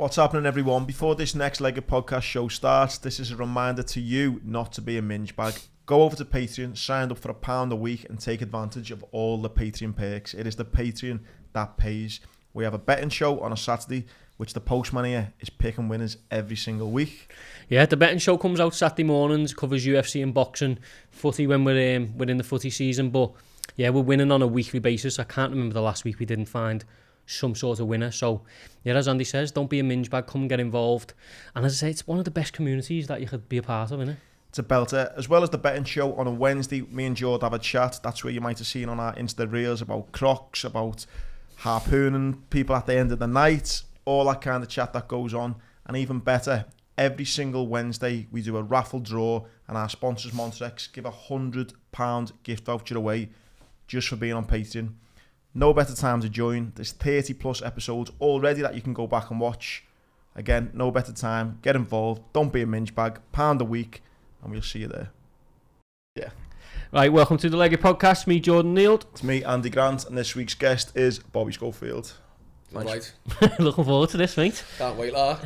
What's happening, everyone? Before this next leg of podcast show starts, this is a reminder to you not to be a minge bag. Go over to Patreon, sign up for £1 a week and take advantage of all the Patreon perks. It is the Patreon that pays. We have a betting show on a Saturday, which the postman here is picking winners every single week. Yeah, the betting show comes out Saturday mornings, covers UFC and boxing, footy when we're in the footy season. But yeah, we're winning on a weekly basis. I can't remember the last week we didn't find some sort of winner. So yeah, as Andy says, don't be a minge bag, come and get involved. And as I say, it's one of the best communities that you could be a part of, isn't it? It's a belter. As well as the betting show on a Wednesday, me and Jord have a chat. That's where you might have seen on our Insta Reels about crocs, about harpooning people at the end of the night, all that kind of chat that goes on. And even better, every single Wednesday we do a raffle draw, and our sponsors Montrex give £100 gift voucher away just for being on Patreon. No better time to join. There's 30 plus episodes already that you can go back and watch. Again, no better time. Get involved. Don't be a minge bag. £1 a week, and we'll see you there. Yeah. Right, welcome to the Legged Podcast. Me, Jordan Neild. It's me, Andy Grant, and this week's guest is Bobby Schofield. Right. Looking forward to this, mate. Can't wait, lad.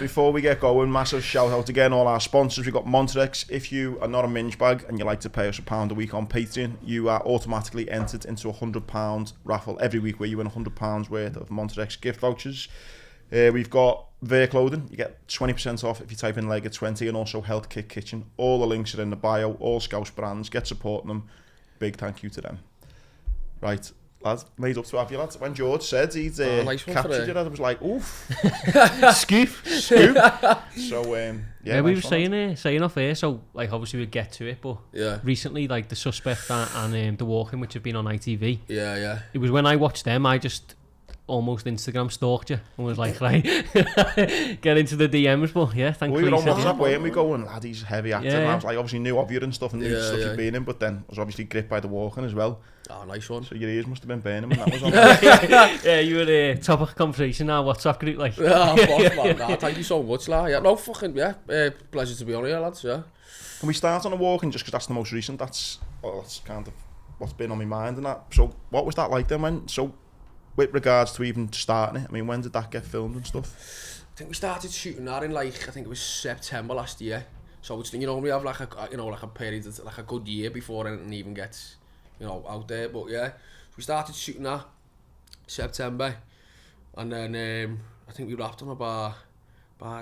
Before we get going, massive shout out again all our sponsors. We've got Montrex. If you are not a minge bag and you like to pay us £1 a week on Patreon, you are automatically entered into a £100 raffle every week where you win £100 worth of Montrex gift vouchers. We've got Ver Clothing. You get 20% off if you type in Legged20, and also Health Kick Kitchen. All the links are in the bio, all Scouse brands. Get supporting them. Big thank you to them. Right. Lads, made up to have you, lads. When George said he'd nice captured you, I was like, oof. Scoop. So, yeah, we were saying off air, so like obviously we'd get to it, but Yeah. recently, like The Suspect and The Walking, which have been on ITV, Yeah. it was when I watched them, I just almost Instagram stalked you and was like, right, get into the DMs. But yeah, thankfully we were on you said WhatsApp, weren't we, going, lad, he's a heavy actor. Yeah. And I was like, obviously knew of you and stuff, and knew stuff Yeah. you'd been in, but then I was obviously gripped by The Walking as well. Oh, nice one. So your ears must have been burning when that was on. yeah, you were top of conversation now, WhatsApp group, like. Oh, boss, man. Nah, thank you so much, lad. Yeah, no, fucking, yeah. Pleasure to be on here, lads, yeah. Can we start on The Walking, just because that's the most recent? That's kind of what's been on my mind and that. So what was that like then, with regards to even starting it? I mean, when did that get filmed and stuff? I think we started shooting that in, like, I think it was September last year. So it's, you know, we have like a period, like a good year before anything even gets, you know, out there. But yeah, we started shooting that September, and then I think we wrapped them by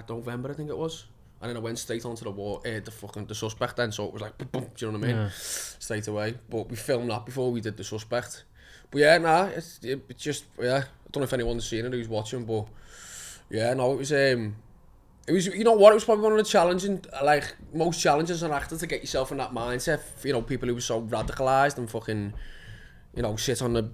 November, I think it was. And then I went straight onto the Suspect then, so it was like, boom, do you know what I mean? Yeah. Straight away. But we filmed that before we did The Suspect. But yeah, nah, it's just, yeah, I don't know if anyone's seen it who's watching, but yeah, no, it was, you know what, it was probably one of the challenging, like, most challenges as an actor to get yourself in that mindset. You know, people who were so radicalised and fucking, you know, sit on the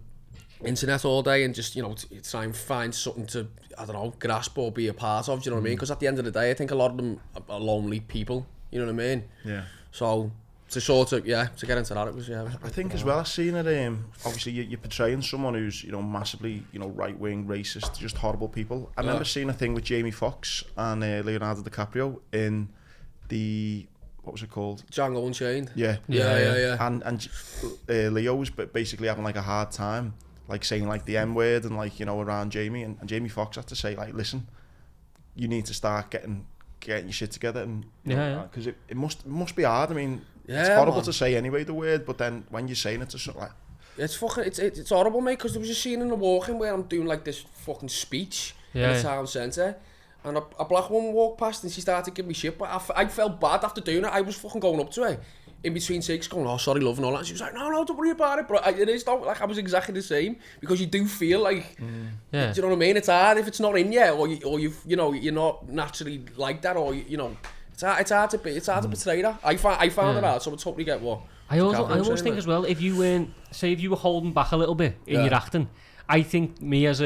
internet all day and just, you know, try and find something to, I don't know, grasp or be a part of, do you know what I mean? Because at the end of the day, I think a lot of them are lonely people, you know what I mean? Yeah. So, to sort of, yeah, to get into that, it was, yeah. I think as well, I've seen it, obviously you're portraying someone who's, you know, massively, you know, right-wing, racist, just horrible people. I remember seeing a thing with Jamie Foxx and Leonardo DiCaprio in the, what was it called? Django Unchained. Yeah. And Leo was basically having like a hard time, like saying like the N-word and like, you know, around Jamie, and Jamie Foxx had to say like, listen, you need to start getting your shit together, and because it must be hard. I mean, it's horrible to say anyway, the word, but then when you're saying it to something like, it's horrible, mate, because there was a scene in The Walking where I'm doing like this fucking speech in the town centre, and a black woman walked past and she started giving me shit, but I felt bad after doing it. I was fucking going up to her in between takes going, oh, sorry, love, and all that, and she was like, no, don't worry about it, but it is, though, like, I was exactly the same, because you do feel like, do you know what I mean, it's hard if it's not in you, or you know, you're not naturally like that, or, you know, it's hard to portray that. I found it hard, so I totally get what I always think as well, if you were holding back a little bit in your acting, I think me as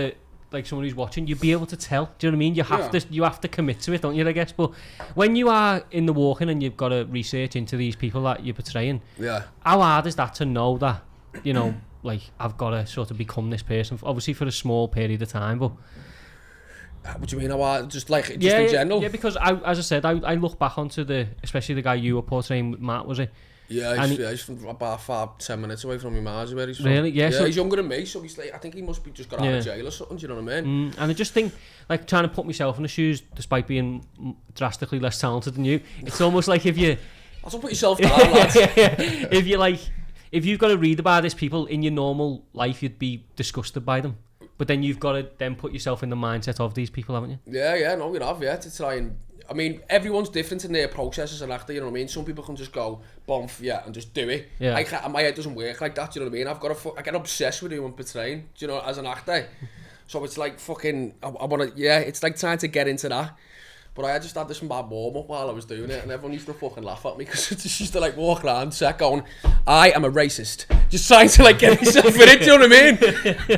someone who's watching, you'd be able to tell. Do you know what I mean? You have to commit to it, don't you, I guess? But when you are in The Walking and you've got to research into these people that you're portraying, how hard is that to know that, you know, like, I've got to sort of become this person, obviously for a small period of time, but... What do you mean, how hard? Just in general? Yeah, because as I said, I look back onto especially the guy you were portraying with Matt, was it? Yeah, he's from about 10 minutes away from me, Mars, where he's from. Really? Yeah, so he's younger than me, so he's like, I think he must be just got out of jail or something, do you know what I mean? And I just think, like, trying to put myself in the shoes, despite being drastically less talented than you, it's almost like if you... Don't put yourself down, lads. If you, like, if you've got to read about these people in your normal life, you'd be disgusted by them. But then you've got to then put yourself in the mindset of these people, haven't you? Yeah, no, we have, to try and... I mean, everyone's different in their process as an actor, you know what I mean? Some people can just go, bomb, and just do it. Yeah. My head doesn't work like that, do you know what I mean? I get obsessed with who I'm portraying, do you know, as an actor. So it's like fucking, I want to, it's like trying to get into that. But I just had this bad warm-up while I was doing it, and everyone used to fucking laugh at me, because I just used to, like, walk around, set going, I am a racist. Just trying to, like, get myself in it, do you know what I mean?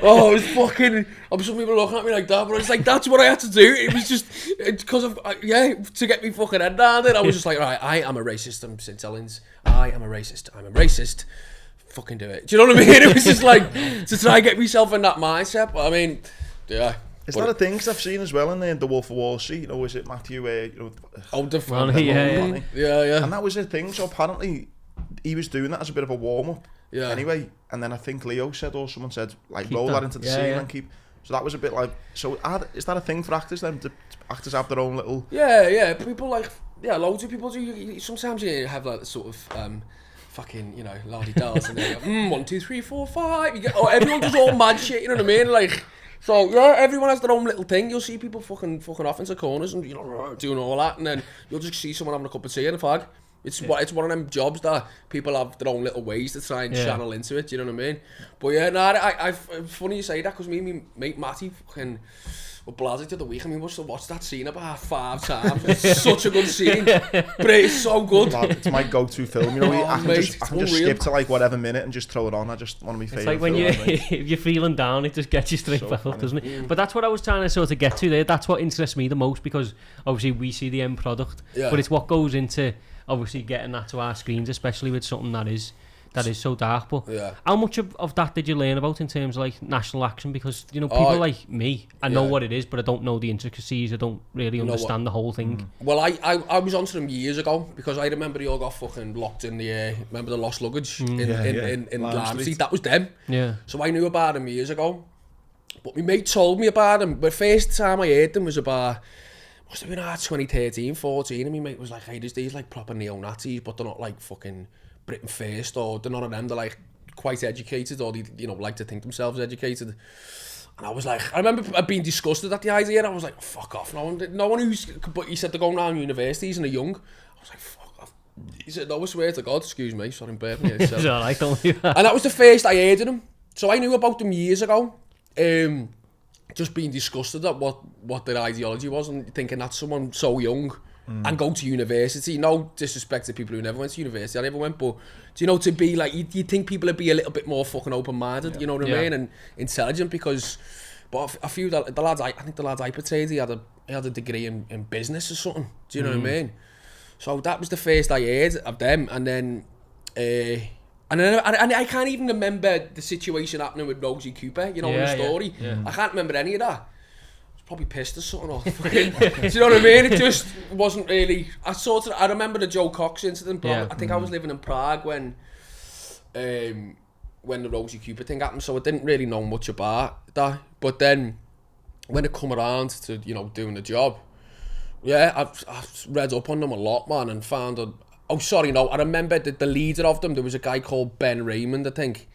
Oh, it was fucking... Some people looking at me like that, but it's like, that's what I had to do. It was just, because of, to get me fucking head down it, I was just like, right, I am a racist, I'm St. Helens. I am a racist, I'm a racist. Fucking do it. Do you know what I mean? It was just like, to try and get myself in that mindset, but I mean, yeah. Is that a thing? Because I've seen as well in the Wolf of Wall Street, you know, is it Matthew, yeah. And that was the thing, so apparently he was doing that as a bit of a warm-up anyway, and then I think Leo said, or someone said, like, roll that into the scene and keep... So that was a bit like... So is that a thing for actors then? Do actors have their own little... Yeah, people like... Yeah, loads of people do. Sometimes you have like sort of... fucking, you know, la-di-das, and then you go, 1, 2, 3, 4, 5... You get, everyone does all mad shit, you know what I mean? Like... So yeah, everyone has their own little thing. You'll see people fucking off into corners and, you know, doing all that, and then you'll just see someone having a cup of tea and a fag. It's one of them jobs that people have their own little ways to try and channel into it. Do you know what I mean? But yeah, it's funny you say that, because me and my mate Matty fucking were blasted the other week, and we must have watched that scene about 5 times. It's such a good scene, but it's so good. It's my go-to film. You know, I can just skip to like whatever minute and just throw it on. I just one of my favourite. It's like when if you're feeling down, it just gets you straight back up, doesn't it? But that's what I was trying to sort of get to there. That's what interests me the most, because obviously we see the end product, but it's what goes into obviously getting that to our screens, especially with something that is so dark. But how much of that did you learn about in terms of like national action? Because, you know, people like me, I know what it is, but I don't know the intricacies. I don't really understand the whole thing. Well, I was onto them years ago, because I remember they all got fucking locked in the remember the lost luggage in Lime Street. That was them. Yeah. So I knew about them years ago, but my mate told me about them. The first time I heard them was about, must have been 2013, 14, and my mate was like, hey, there's these like proper neo-Nazis, but they're not like fucking Britain first, or they're none of them, they're like quite educated, or they, you know, like to think themselves educated. And I was like, I remember being disgusted at the idea, and I was like, fuck off, no one who's, but he said they're going around universities and they're young. I was like, fuck off. He said, no, I swear to God, excuse me, sorry, I'm burping. It's alright, don't do that. And that was the first I heard of them. So I knew about them years ago. Just being disgusted at what their ideology was, and thinking that someone so young and go to university. No disrespect to people who never went to university. I never went, but do you know, to be like, you think people would be a little bit more fucking open-minded, you know what I mean, and intelligent, because, but a few the lads, I think the lads I portrayed, he had a degree in business or something. Do you know what I mean? So that was the first I heard of them, and then I can't even remember the situation happening with Rosie Cooper, you know, in the story. Yeah. I can't remember any of that. I was probably pissed or something. Or fucking, do you know what I mean? It just wasn't really... I remember the Joe Cox incident, but I think I was living in Prague when the Rosie Cooper thing happened, so I didn't really know much about that. But then, when it come around to, you know, doing the job, I've read up on them a lot, man, and found that... Oh, sorry, no, I remember the leader of them, there was a guy called Ben Raymond, I think,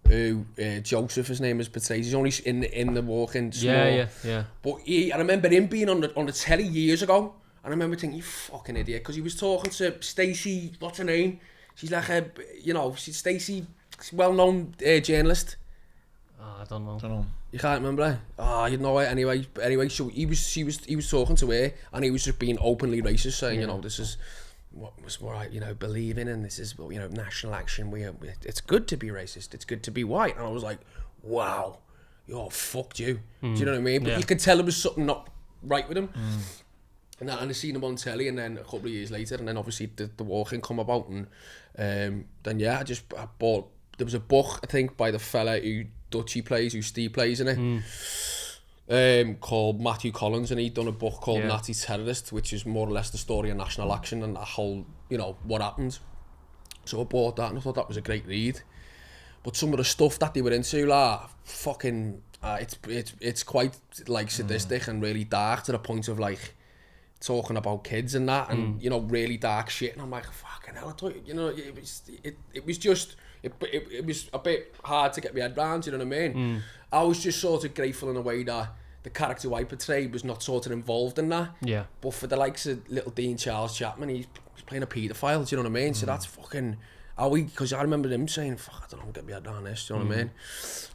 who, Joseph, his name is portrayed. He's only in the walking small. Yeah. But I remember him being on the telly years ago, and I remember thinking, you fucking idiot, because he was talking to Stacey, what's her name? She's like she's Stacey, well-known journalist. Oh, I don't know. You can't remember her? Oh, you know it anyway, so he was talking to her, and he was just being openly racist, saying, you know, this is what I, you know, believe in, and this is, you know, national action. It's good to be racist. It's good to be white. And I was like, wow, you're fucked you. Do you know what I mean? But you could tell there was something not right with him. And I seen him on telly, and then a couple of years later, and then obviously the walking come about, and then I bought. There was a book, I think, by the fella who Dutchie plays, who Steve plays in it. Called Matthew Collins, and he'd done a book called Nazi Terrorist, which is more or less the story of national action and that whole, you know, what happened. So I bought that and I thought that was a great read. But some of the stuff that they were into, like, fucking, it's quite, like, sadistic and really dark to the point of, like, talking about kids and that, and, you know, really dark shit. And I'm like, fucking hell, I thought, you know, it was just, it was a bit hard to get my head around, you know what I mean? I was just sort of grateful in a way that the character I portrayed was not sort of involved in that. Yeah. But for the likes of little Dean Charles Chapman, he's playing a paedophile, do you know what I mean? So that's fucking... Because I remember him saying, fuck, I don't know, get me head down this, do you know what I mean?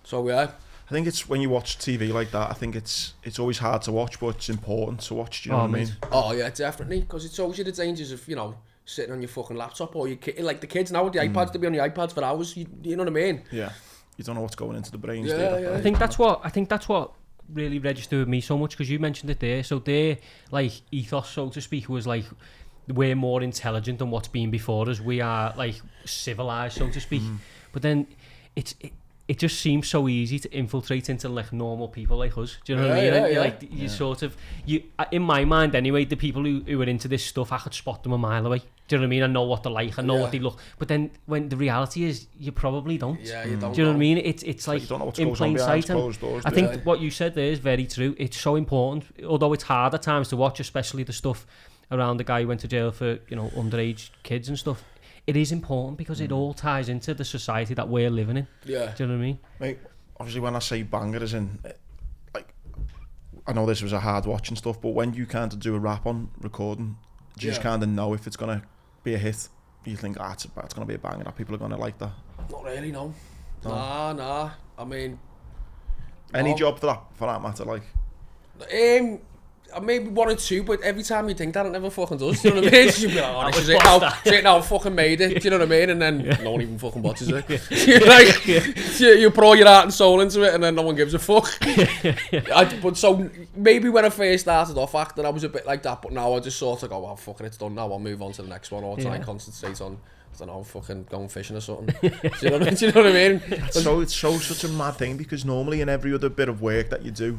So, yeah. I think it's when you watch TV like that, I think it's always hard to watch, but it's important to watch, do you know what I mean? Oh, yeah, definitely. Because it shows you the dangers of, you know, sitting on your fucking laptop or your kid. Like the kids now with the iPads, they be on the iPads for hours, you know what I mean? Yeah. You don't know what's going into the brains. Yeah. I think that's what really registered with me so much, because you mentioned it there. So their, like, ethos, so to speak, was like, we're more intelligent than what's been before us. We are, like, civilized, so to speak. But then it just seems so easy to infiltrate into, like, normal people like us. Do you know what I mean? Yeah. Like, you sort of, in my mind anyway, the people who are into this stuff, I could spot them a mile away. Do you know what I mean? I know what they're like, I know what they look. But then when the reality is, you probably don't. Yeah, you don't. Do you know what I mean? It's like, you don't know what's in plain sight. Doors, I think what you said there is very true. It's so important, although it's hard at times to watch, especially the stuff around the guy who went to jail for, you know, underage kids and stuff. It is important because it all ties into the society that we're living in. Yeah. Do you know what I mean? Mate, obviously when I say banger as in, like, I know this was a hard watch and stuff, but when you kind of do a rap on recording, do you just kind of know if it's going to be a hit? You think, it's going to be a banger, that people are going to like that? Not really, no. Nah. I mean... Any job for that matter, like? Maybe 1 or 2, but every time you think that, it never fucking does. Do you know what I mean? You'll be like, oh, this is it now, I fucking made it. Do you know what I mean? And then no one even fucking watches it. You pour all your heart and soul into it, and then no one gives a fuck. But so, maybe when I first started off acting, I was a bit like that, but now I just sort of go, well, fucking it's done now, I'll move on to the next one, or try and concentrate on, I don't know, fucking going fishing or something. Do you know what I mean? It's such a mad thing, because normally in every other bit of work that you do,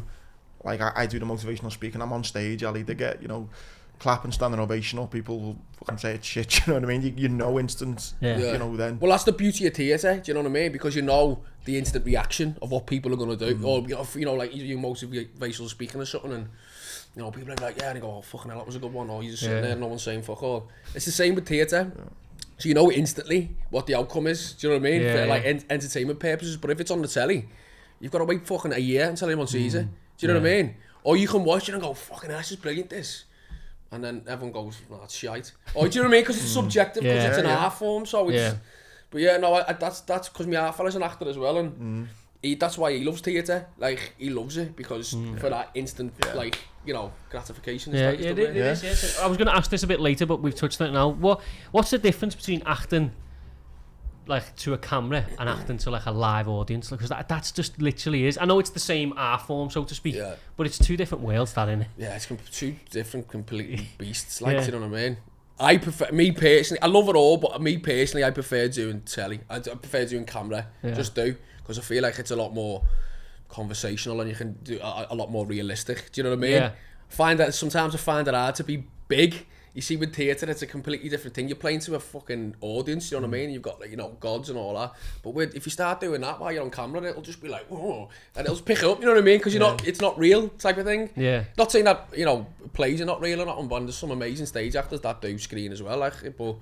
like I do the motivational speaking, I'm on stage, I'll either get, you know, clap and stand an ovation, or people will fucking say it's shit, you know what I mean? You know instant, you know then. Well, that's the beauty of theatre, do you know what I mean? Because you know the instant reaction of what people are going to do, or, you know, like you do motivational speaking or something, and, you know, people are like, yeah, and they go, oh, fucking hell, that was a good one, or you're just sitting there, no one's saying fuck all. It's the same with theatre. So you know instantly what the outcome is, do you know what I mean? For like entertainment purposes, but if it's on the telly, you've got to wait fucking a year until anyone sees it. Do you know what I mean? Or you can watch it and go, fucking hell, this is brilliant, this. And then everyone goes, no, it's shite. Or do you know what I mean? Because it's subjective, because it's an art form, so it's... But yeah, no, that's because my art fella's an actor as well, and that's why he loves theatre. Like, he loves it, because for that instant, like, you know, gratification. It is. I was going to ask this a bit later, but we've touched on it now. What's the difference between acting, like, to a camera and acting to, like, a live audience? Because that's just literally is. I know it's the same art form, so to speak, but it's two different worlds, that, innit? Yeah, it's two different completely beasts, like, you know what I mean? I prefer, me personally, I love it all, but me personally, I prefer doing telly. I prefer doing camera, just do, because I feel like it's a lot more conversational and you can do a lot more realistic. Do you know what I mean? Sometimes I find it hard to be big. You see, with theatre, it's a completely different thing. You're playing to a fucking audience, you know what I mean? You've got, like, you know, gods and all that. But if you start doing that while you're on camera, it'll just be like, whoa, and it'll pick up, you know what I mean? Because it's not real type of thing. Yeah. Not saying that, you know, plays are not real or not, but there's some amazing stage actors that do screen as well. Like, but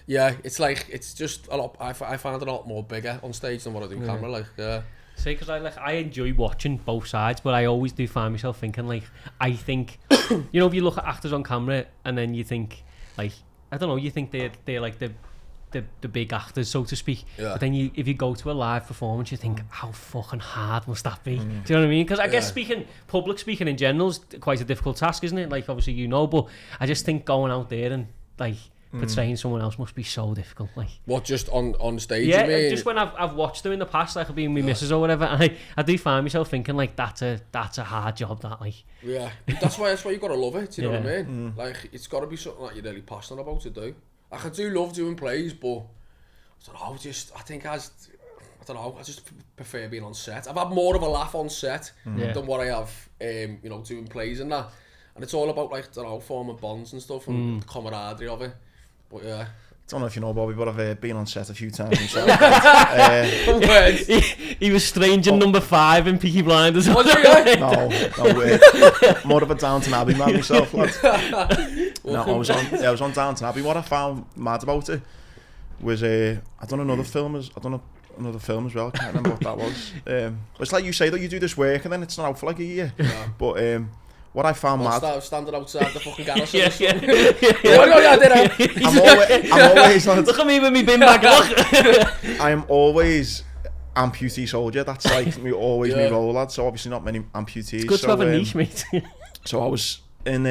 yeah, it's like, it's just a lot, I find it a lot more bigger on stage than what I do camera. Like, See, because I enjoy watching both sides, but I always do find myself thinking, like, I think, you know, if you look at actors on camera and then you think, like, I don't know, you think they're like the big actors, so to speak. But then if you go to a live performance, you think, how fucking hard must that be? Do you know what I mean? Because I guess public speaking in general is quite a difficult task, isn't it? Like, obviously, you know, but I just think going out there and, like, portraying someone else must be so difficult. Like, what, just on stage? Yeah, you mean? Just when I've watched them in the past, like, I've been with missus or whatever, and I do find myself thinking, like, that's a hard job, that, like. Yeah, that's why you got to love it. You know what I mean? Like, it's got to be something that you're really passionate about to do. Like, I do love doing plays, but I don't know. I just prefer being on set. I've had more of a laugh on set than what I have, you know, doing plays and that. And it's all about, like, I don't know, forming bonds and stuff and the camaraderie of it. But yeah. don't know if you know Bobby, but I've been on set a few times myself. He was stranger number 5 in Peaky Blinders. Was he, yeah? No way. More of a Downton Abbey man myself, lads. No, I was on Downton Abbey. What I found mad about it was I done another film as well. I can't remember what that was. It's like you say that you do this work and then it's not out for like a year. Yeah. But what I found mad. Standing outside the fucking garage. Yeah. I'm always on. Look at me with me bin bag. I am always amputee soldier. That's like me role, lad. So obviously not many amputees. It's good to have a niche, mate. So I was in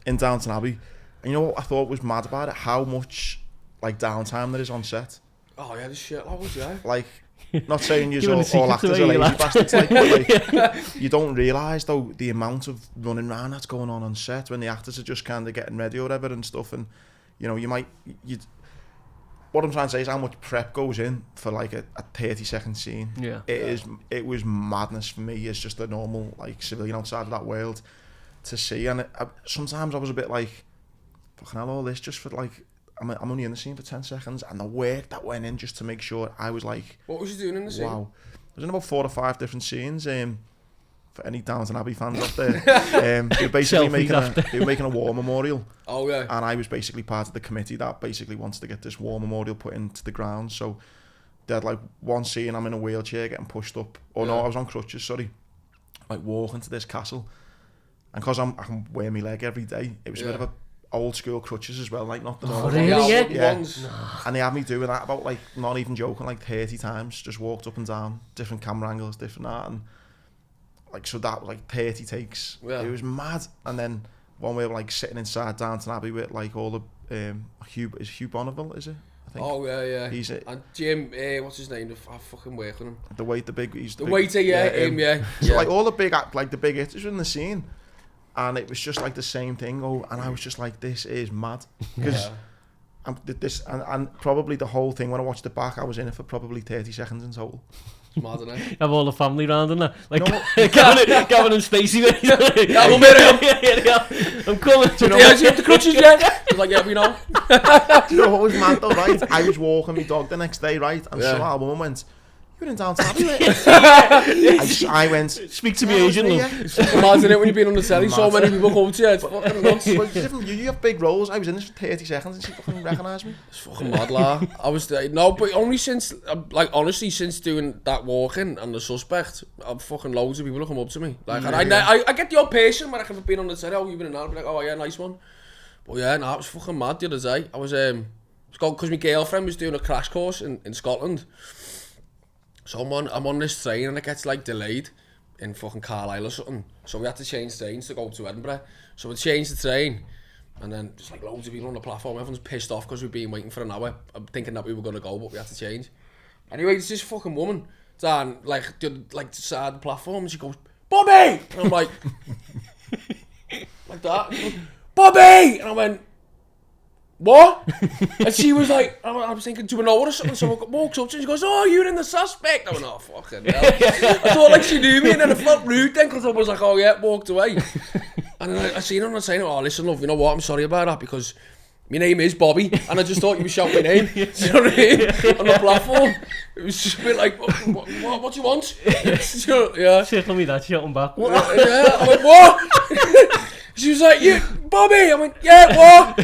Downton Abbey, and you know what I thought was mad about it? How much like downtime there is on set. Oh yeah, this shit. How was yeah? Like, not saying you're all actors are lazy bastards, like, but like, you don't realise though the amount of running around that's going on set when the actors are just kind of getting ready or whatever and stuff, and you know what I'm trying to say is how much prep goes in for like a 30-second scene. Yeah, it was madness for me as just a normal like civilian outside of that world to see, and sometimes I was a bit like, fucking hell, all this just for like. I'm only in the scene for 10 seconds, and the work that went in just to make sure I was like... What was you doing in the scene? Wow. I was in about 4 or 5 different scenes, for any Downton Abbey fans out there. They were basically making a war memorial. Oh, yeah. And I was basically part of the committee that basically wants to get this war memorial put into the ground. So they had like one scene, I'm in a wheelchair getting pushed up. No, I was on crutches, sorry. Like walking to this castle. And because I can wear my leg every day, it was a bit of a old school crutches as well, like not the normal ones. And they had me doing that about like, not even joking, like 30 times. Just walked up and down, different camera angles, different that, and like so that was like 30 takes. It was mad. And then one way of like sitting inside Downton Abbey with like all the Hugh Bonneville, is it? I think. Oh yeah. He's it. And Jim, what's his name? I fucking work with him. The waiter, him. So like all the big hitters were in the scene. And it was just like the same thing. And I was just like, this is mad. Because and probably the whole thing, when I watched it back, I was in it for probably 30 seconds in total. It's mad, isn't it? Have all the family round and that. Like Gavin and Stacey. Yeah, we'll meet him. I'm coming. Do you have the crutches yet? I was like, yeah, we know. Do you know what was mad though, right? I was walking my dog the next day, right? And so our woman went, you're in Downton Abbey, mate. I went, speak to me agent, look. Imagine it when you've been on the telly, so many people come to you, it's fucking nuts. You have big roles. I was in this for 30 seconds and she fucking recognised me. It's fucking mad, lad. I was there, no, but only since, like, honestly, since doing that walking and The Suspect, fucking loads of people have come up to me. Like, and I get the odd patient when I've been on the telly, oh, you've been in that, I'll be like, oh yeah, nice one. But yeah, no, it was fucking mad the other day. I was, because my girlfriend was doing a crash course in Scotland. So I'm on this train and it gets like delayed in fucking Carlisle or something. So we had to change trains to go to Edinburgh. So we changed the train and then just like loads of people on the platform. Everyone's pissed off because we've been waiting for an hour. I'm thinking that we were going to go, but we had to change. Anyway, it's this fucking woman down like the side of the platform and she goes, Bobby! And I'm like, like that. And she goes, Bobby! And I went, what? And she was like, I was thinking, do we know her or something? So I walks up to her and she goes, oh, you're in The Suspect. I went, oh, fucking hell. I thought like she knew me and then it felt rude then because I was like, oh yeah, walked away. And then I seen her and I saying, oh, listen, love, you know what? I'm sorry about that because my name is Bobby and I just thought you were shouting my name. Do you know what I mean? On the platform. It was just a bit like, what do you want? Yeah. Circle me that, shouting back. Yeah, I went, what? She was like, you, Bobby! I went, yeah, what?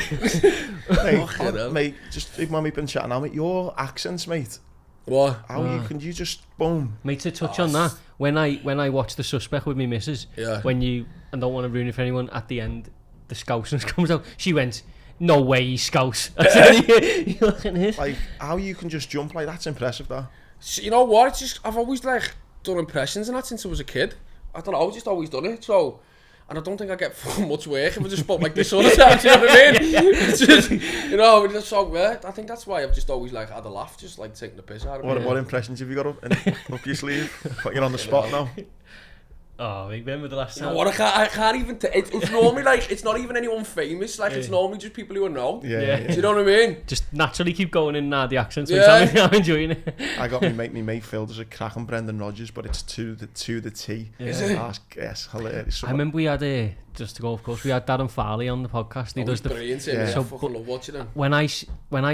Mate, just even when we've been chatting now, mate, your accents, mate. What? Can you just, boom. Mate, to touch on that, when I watched The Suspect with me missus, when you, and don't want to ruin it for anyone, at the end, the Scousers comes out, she went, no way he's Scouse. I said, you looking at it? Like, how you can just jump like that's impressive, though. So, you know what? It's just, I've always, like, done impressions and that since I was a kid. I don't know, I've just always done it, so... And I don't think I get much work if I just spoke like this all the time, do you know what I mean? It's just, you know, it's so, yeah, I think that's why I've just always like had a laugh, just like taking the piss out of it. What impressions have you got up your sleeve? Put you on the spot now. Oh, remember the last time? You know what, I can't even, it's normally like, it's not even anyone famous, like it's normally just people who I know. Yeah. Do you know what I mean? Just naturally keep going in the accents, which I'm enjoying it. I got me mate Phil, there's a cracking Brendan Rodgers, but it's to the T. Is it? Yes, hilarious. I remember we had just to go, of course, we had Darren Farley on the podcast. He does the brilliant. Yeah. So, I fucking love watching him. when I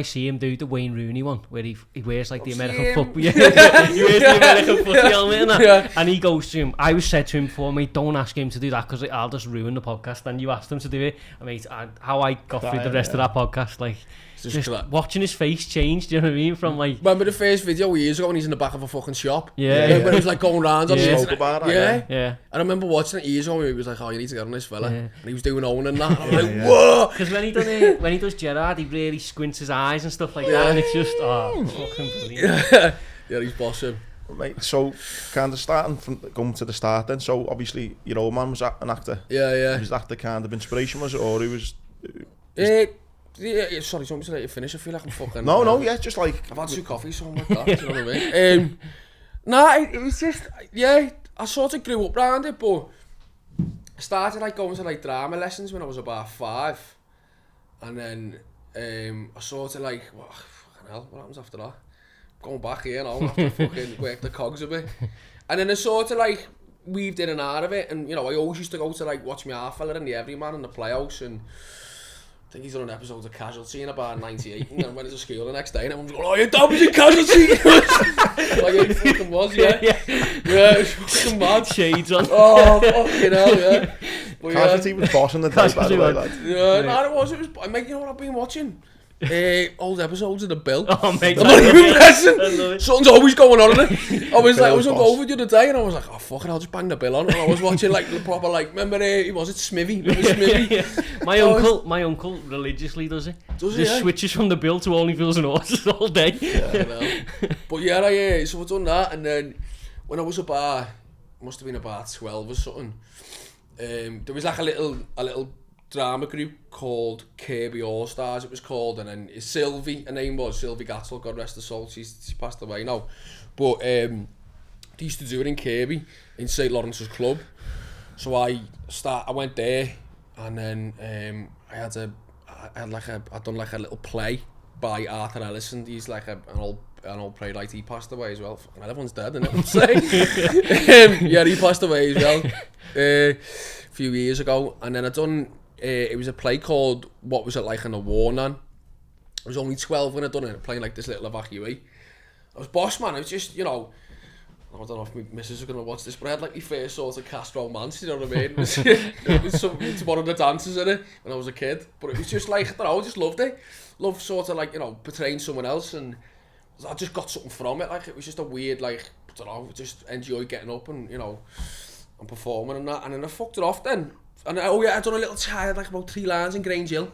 see him do the Wayne Rooney one, where he wears like the American him. football, he wears the American football helmet and that, Yeah. and he goes to him. I was said to him before, mate, don't ask him to do that because I'll just ruin the podcast. And you asked him to do it, and mate, how I got through the rest of that podcast, like just watching his face change. Do you know what I mean? From like, remember the first video years ago when he's in the back of a fucking shop? yeah. When he was like going round on Yeah. the Spoke about that, yeah. Yeah, I remember watching it years ago. He was like, "Oh, you need to get on this fella," Yeah. and he was doing Owen and that. And I was like, Yeah. "Whoa!" because when he does Gerrard, he really squints his eyes and stuff like that, and it's just fucking brilliant. Yeah, he's bossing. Mate, so kind of starting from going to the start then. So obviously your old man was an actor. Yeah. Was that the kind of inspiration, was it, or he was? Yeah, sorry, do you want me to let you finish? I feel like I'm fucking... No, yeah, just like I've had 2 coffees, so I'm like that, do you know what I mean? It was just, yeah, I sort of grew up around it, but I started like going to like drama lessons when I was about 5. And then I sort of like, fucking hell, what happens after that? Going back here now, after fucking work the cogs a bit. And then I sort of like weaved in and out of it, and you know, I always used to go to like watch my half fella and the Everyman and the Playhouse, and I think he's done an episode of Casualty in about 98, and then went to school the next day and everyone's going, "Oh, your dad was in Casualty!" Like, he fucking was, yeah. Yeah, it was fucking mad. Shades on. Oh, fucking hell, yeah. But, Casualty was bossing the day, by the way, lad. yeah, no, it was, mate, you know what I've been watching? Old episodes of The Bill. Oh, mate, I'm not even messing. I love it. Something's always going on in it. I was Bill's over the other day and I was like, oh fucking, I'll just bang The Bill on. And I was watching like the proper, like, remember, was it Smithy? Remember Smithy? Yeah. My uncle religiously does it. Does he, Just yeah? switches from The Bill to Only Fools and Horses all day. Yeah, I know. But yeah, so I've done that, and then when I was about, must have been about 12 or something, there was like a little drama group called Kirby All Stars, it was called, and then Sylvie, her name was Sylvie Gattel, God rest her soul, she passed away now, but they used to do it in Kirby, in St. Lawrence's Club, so I went there, and then I'd done like a little play by Arthur Ellison. He's like an old playwright. He passed away as well. Fucking hell, everyone's dead, isn't it? I'm saying. Yeah, he passed away as well a few years ago. And then I done. It was a play called What Was It Like in the War, Nan? I was only 12 when I done it, playing like this little evacuee. I was boss, man. It was just, you know. I don't know if my missus is going to watch this, but I had like my first sort of cast romance, you know what I mean? It was one of the dancers in it when I was a kid, but it was just like, I don't know, I just loved it. Loved sort of like, you know, portraying someone else, and I just got something from it. Like, it was just a weird, like, I don't know, just enjoy getting up and, you know, and performing and that. And then I fucked it off then. And oh yeah, I done a little tie, like about 3 lines in Grange Hill.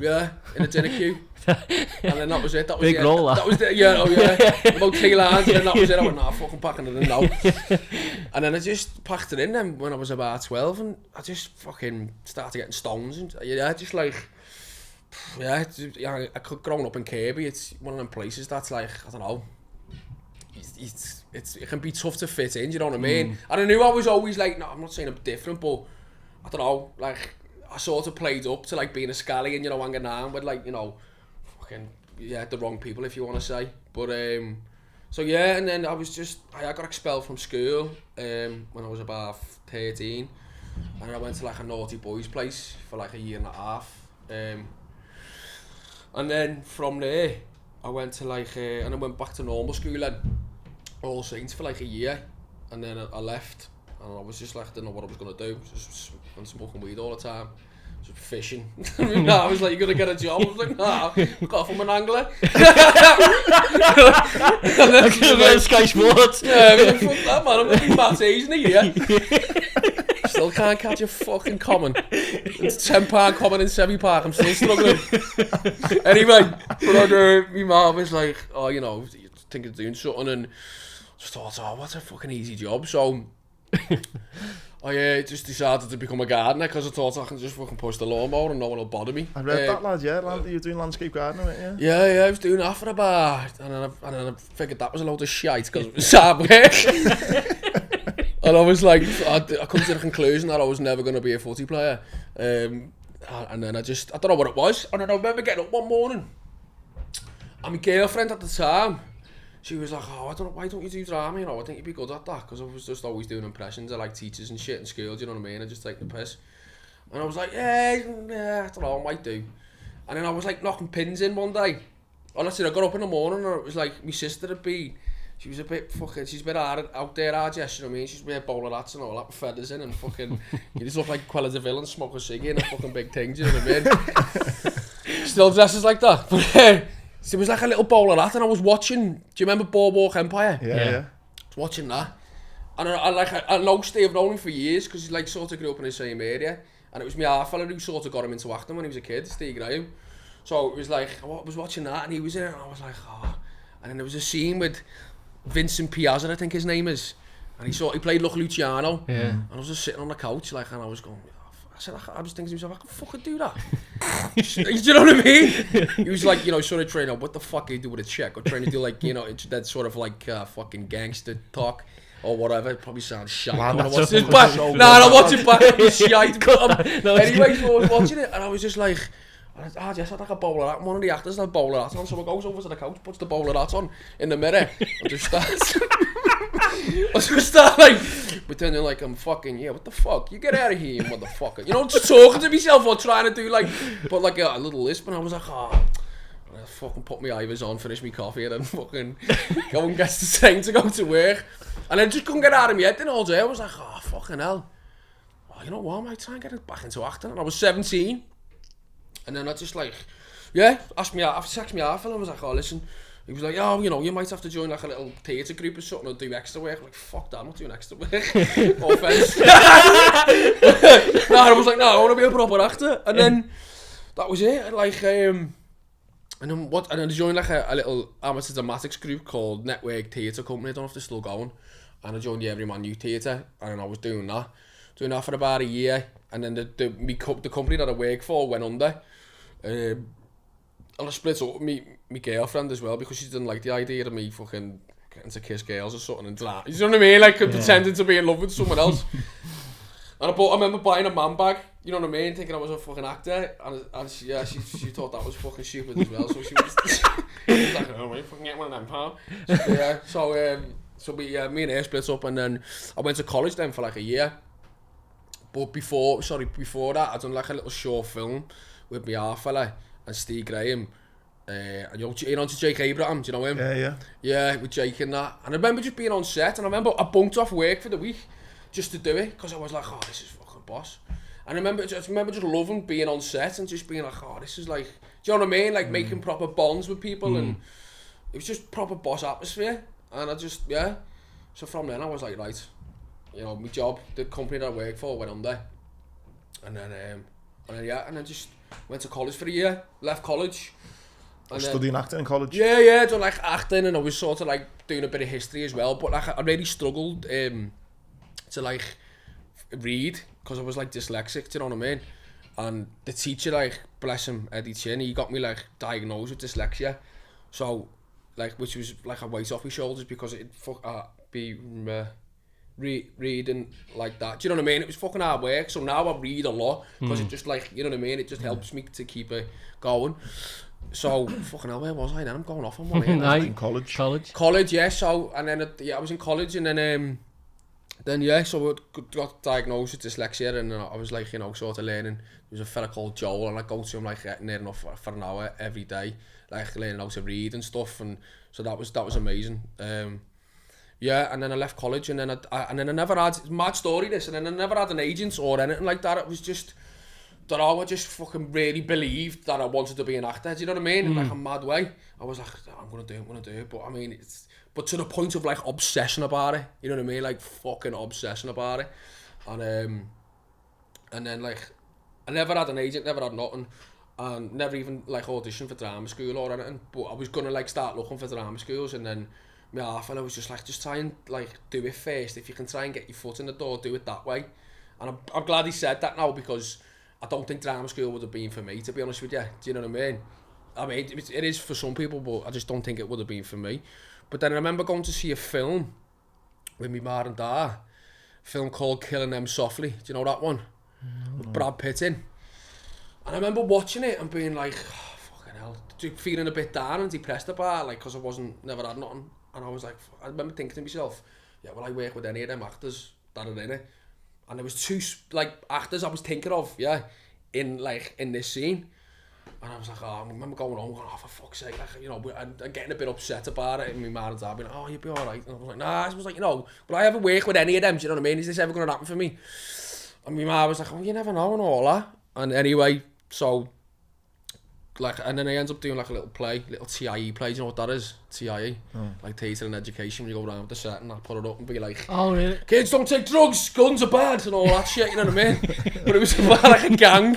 Yeah, in a dinner queue. And then that was it. That was Big it. role, that was it. Yeah, oh yeah. About 3 lines, and then that was it. I went, nah, fucking packing it in now. And then I just packed it in then when I was about 12, and I just fucking started getting stones. And yeah, just like, yeah, I could growing up in Kirby, it's one of them places that's like, I don't know, it can be tough to fit in, you know what I mean? And I knew I was always like, no, I'm not saying I'm different, but I don't know, like, I sort of played up to like being a scallion, you know, hanging around with like, you know, fucking, yeah, the wrong people if you want to say. But, so yeah, and then I got expelled from school when I was about 13. And I went to like a naughty boys place for like a year and a half. And then from there, I went to like, and I went back to normal school then, All Saints for like a year. And then I left. And I was just like, I didn't know what I was going to do. Just smoking weed all the time. Just fishing. I was like, you're going to get a job? I was like, nah, I got from an angler. And then she was like, Sky Sports. yeah, I was like, fuck that, man. I'm going to be Matt Hayes in a year. Still can't catch a fucking common. It's £10 common in Sevy Park. I'm still struggling. Anyway, but my mum was like, oh, you know, you think of doing something, and just thought, oh, what's a fucking easy job? So I just decided to become a gardener because I thought I can just fucking push the lawnmower and no one will bother me. I read that, lad, yeah. You're doing landscape gardening, yeah? Yeah, I was doing that for about, and then I figured that was a load of shite because it was hard work. And I was like, I come to the conclusion that I was never going to be a footy player. And then I don't know what it was. And then I remember getting up one morning, and my girlfriend at the time, she was like, oh, why don't you do drama, you know, I think you'd be good at that, because I was just always doing impressions of like teachers and shit in school, do you know what I mean, I just take the piss. And I was like, yeah, I don't know, I might do. And then I was like knocking pins in one day. Honestly, I got up in the morning and it was like, my sister had been, she was a bit fucking, she's a bit out there, Jess, you know what I mean? She's a bit bowler hats and all that with feathers in and fucking, you just look like Quella de Vil and smoke a ciggy and a fucking big thing, do you know what I mean? Still dresses like that. But it was like a little bowler hat and I was watching, do you remember Boardwalk Empire? Yeah. I was watching that. And I know Steve, I've known him for years because he like sort of grew up in the same area. And it was my half fella who sort of got him into acting when he was a kid, Steve Graham. So it was like, I was watching that and he was in it and I was like, oh. And then there was a scene with Vincent Piazza, I think his name is. And he played Luke Luciano. Yeah. And I was just sitting on the couch like, and I was going, I was thinking to myself, I can fucking do that. Do you know what I mean? He was like, you know, sort of trying to, what the fuck are you do with a chick? Or trying to do like, you know, it's that sort of like fucking gangster talk. Or whatever, it probably sounds shite. Wow, I watch it back. I watch it back. It was shite. Anyway, so I was watching it and I was just like, yes, I'd like a bowler hat. One of the actors had a bowler hat on, so I goes over to the couch, puts the bowler hat on in the mirror, and just starts. I just start like pretending like I'm fucking, yeah, what the fuck? You get out of here, you motherfucker. You know, just talking to myself or trying to do like, put like a little lisp, and I was like, oh. I fucking put my Ivers on, finish my coffee, and then fucking go and get the train to go to work. And then just couldn't get out of my head then all day. I was like, oh, fucking hell. Oh, you know what, I might try and get back into acting. And I was 17. And then I just like, yeah, asked me out, texted me out, and I was like, oh, listen. He was like, oh, you know, you might have to join like a little theatre group or something or do extra work. I'm like, fuck that, I'm not doing extra work. No offence. No, I was like, no, I want to be a proper actor. And then that was it. Like, and then I joined like a little amateur dramatics group called Network Theatre Company. I don't know if they're still going. And I joined the Everyman Youth Theatre, and I was doing that for about a year. And then the company that I worked for went under. And I split up with me girlfriend as well because she didn't like the idea of me fucking getting to kiss girls or something and that. You know what I mean? Like pretending to be in love with someone else. And I remember buying a man bag, you know what I mean, thinking I was a fucking actor, and she thought that was fucking stupid as well, so she was like, oh mate, fucking get one of them, pal. So me and her split up, and then I went to college then for like a year. But before that, I'd done like a little short film with my half fella and Steve Graham. And you know to Jake Abraham, do you know him? Yeah. Yeah, with Jake and that. And I remember just being on set, and I remember I bunked off work for the week just to do it, because I was like, oh, this is fucking boss. And I remember just loving being on set and just being like, oh, this is like, do you know what I mean? Like making proper bonds with people, and it was just proper boss atmosphere. And I just, yeah. So from then I was like, right, you know, my job, the company that I worked for went under. And then just went to college for a year, left college. And studying acting in college? Yeah, done like acting, and I was sort of like doing a bit of history as well, but like I really struggled to like read because I was like dyslexic, do you know what I mean? And the teacher, like, bless him, Eddie Chin, he got me like diagnosed with dyslexia, so like, which was like a weight off my shoulders because it'd be reading like that, do you know what I mean? It was fucking hard work, so now I read a lot because it just like, you know what I mean, it just helps me to keep it going. So fucking hell, where was I then? I'm going off on one here. In college, yeah. So and then I was in college, and then yeah, so I got diagnosed with dyslexia, and I was like, you know, sort of learning. There was a fella called Joel, and I go to him like near enough for an hour every day, like learning how to read and stuff, and so that was amazing. Yeah, and then I left college, and then I never had, mad story this, and then I never had an agent or anything like that. It was just that I just fucking really believed that I wanted to be an actor, do you know what I mean? In like a mad way. I was like, I'm gonna do it, but I mean, but to the point of like obsession about it, you know what I mean? Like fucking obsession about it. And then like, I never had an agent, never had nothing, and never even like auditioned for drama school or anything, but I was gonna like start looking for drama schools, and then my half and I was just like, just try and like do it first. If you can try and get your foot in the door, do it that way. And I'm glad he said that now, because I don't think drama school would have been for me, to be honest with you. Do you know what I mean? I mean, it is for some people, but I just don't think it would have been for me. But then I remember going to see a film with my ma and dad, a film called Killing Them Softly. Do you know that one? With Brad Pitt in. And I remember watching it and being like, oh, fucking hell, feeling a bit down and depressed about it, like, because I never had nothing. And I was like, I remember thinking to myself, yeah, will I work with any of them actors that are in it? And there was 2 like actors I was thinking of, yeah, in this scene. And I was like, oh, I remember going home, going, oh, for fuck's sake, like, you know, and getting a bit upset about it. And my mum and dad being like, oh, you'll be all right. And I was like, nah. I was like, you know, will I ever work with any of them? Do you know what I mean? Is this ever going to happen for me? And my mum was like, oh, you never know and all that. And anyway, so, like, and then I ended up doing like a little TIE play. Do you know what that is? TIE, like theatre and education. When you go around with the set and I put it up and be like, oh really? Kids don't take drugs, guns are bad and all that shit. You know what I mean? But it was about like a gang.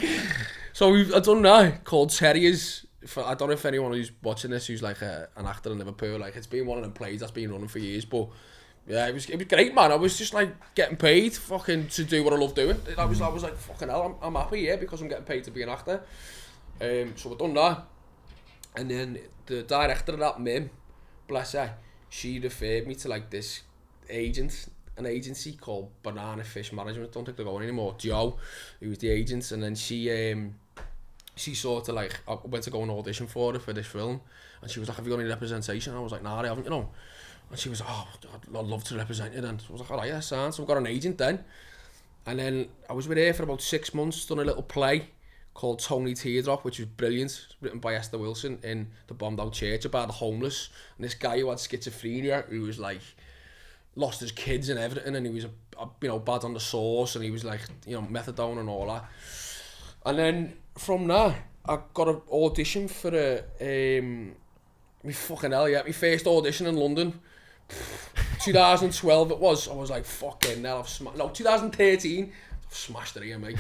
So I've done that called Terriers. I don't know if anyone who's watching this who's like an actor in Liverpool, like it's been one of them plays that's been running for years. But yeah, it was great, man. I was just like getting paid fucking to do what I love doing. I was like, fucking hell, I'm happy, yeah, because I'm getting paid to be an actor. So I've done that. And then the director of that, Mim, bless her, she referred me to like this an agency called Banana Fish Management. Don't think they're going anymore. Joe, who was the agent, and then she sort of like, I went to go and audition for this film, and she was like, have you got any representation? And I was like, nah, I haven't, you know. And she was like, oh, I'd love to represent you then. So I was like, alright, yeah, sounds. So I've got an agent then. And then I was with her for about 6 months, done a little play called Tony Teardrop, which was brilliant, written by Esther Wilson in the bombed out church about the homeless. And this guy who had schizophrenia, who was like, lost his kids and everything, and he was, you know, bad on the sauce, and he was like, you know, methadone and all that. And then from there, I got an audition for my fucking hell, yeah, my first audition in London. 2012 it was. I was like, fucking hell, 2013. I've smashed it again, mate.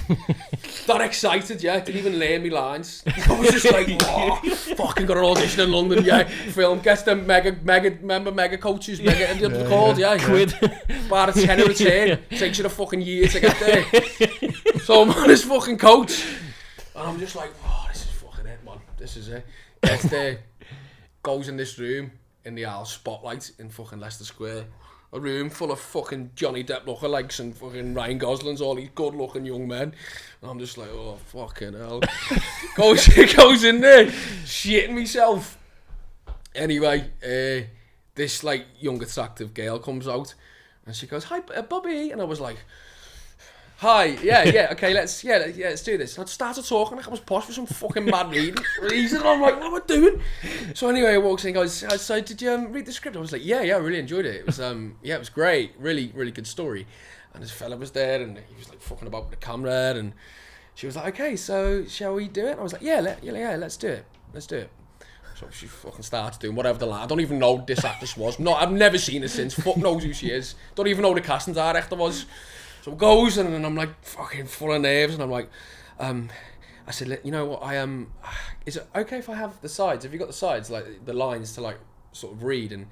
That excited, yeah. Didn't even learn me lines. I was just like, oh, fucking got an audition in London, yeah. Film gets them mega coaches, mega, they're called, yeah. Quid. Bar a 10 out of 10. Takes you a fucking year to get there. So I'm on this fucking coach. And I'm just like, oh, this is fucking it, man. This is it. Gets there, goes in this room in the Isle Spotlight in fucking Leicester Square. A room full of fucking Johnny Depp lookalikes and fucking Ryan Gosling's, all these good looking young men. And I'm just like, oh, fucking hell. goes in there, shitting myself. Anyway, this like young attractive girl comes out and she goes, hi, Bobby. And I was like, hi, yeah, okay, let's do this. And I started talking like I was posh for some fucking mad reason. And I'm like, what am I doing? So anyway, I walks in and goes, so did you read the script? I was like, yeah, I really enjoyed it. It was, it was great. Really, really good story. And this fella was there and he was like fucking about with the camera and she was like, okay, so shall we do it? And I was like, yeah, let's do it. Let's do it. So she fucking started doing whatever the I don't even know who this actress was. No, I've never seen her since. Fuck knows who she is. Don't even know who the casting director was. So it goes, and then I'm like fucking full of nerves, and I'm like, I said, you know what, is it okay if I have the sides? Have you got the sides, like the lines to like sort of read and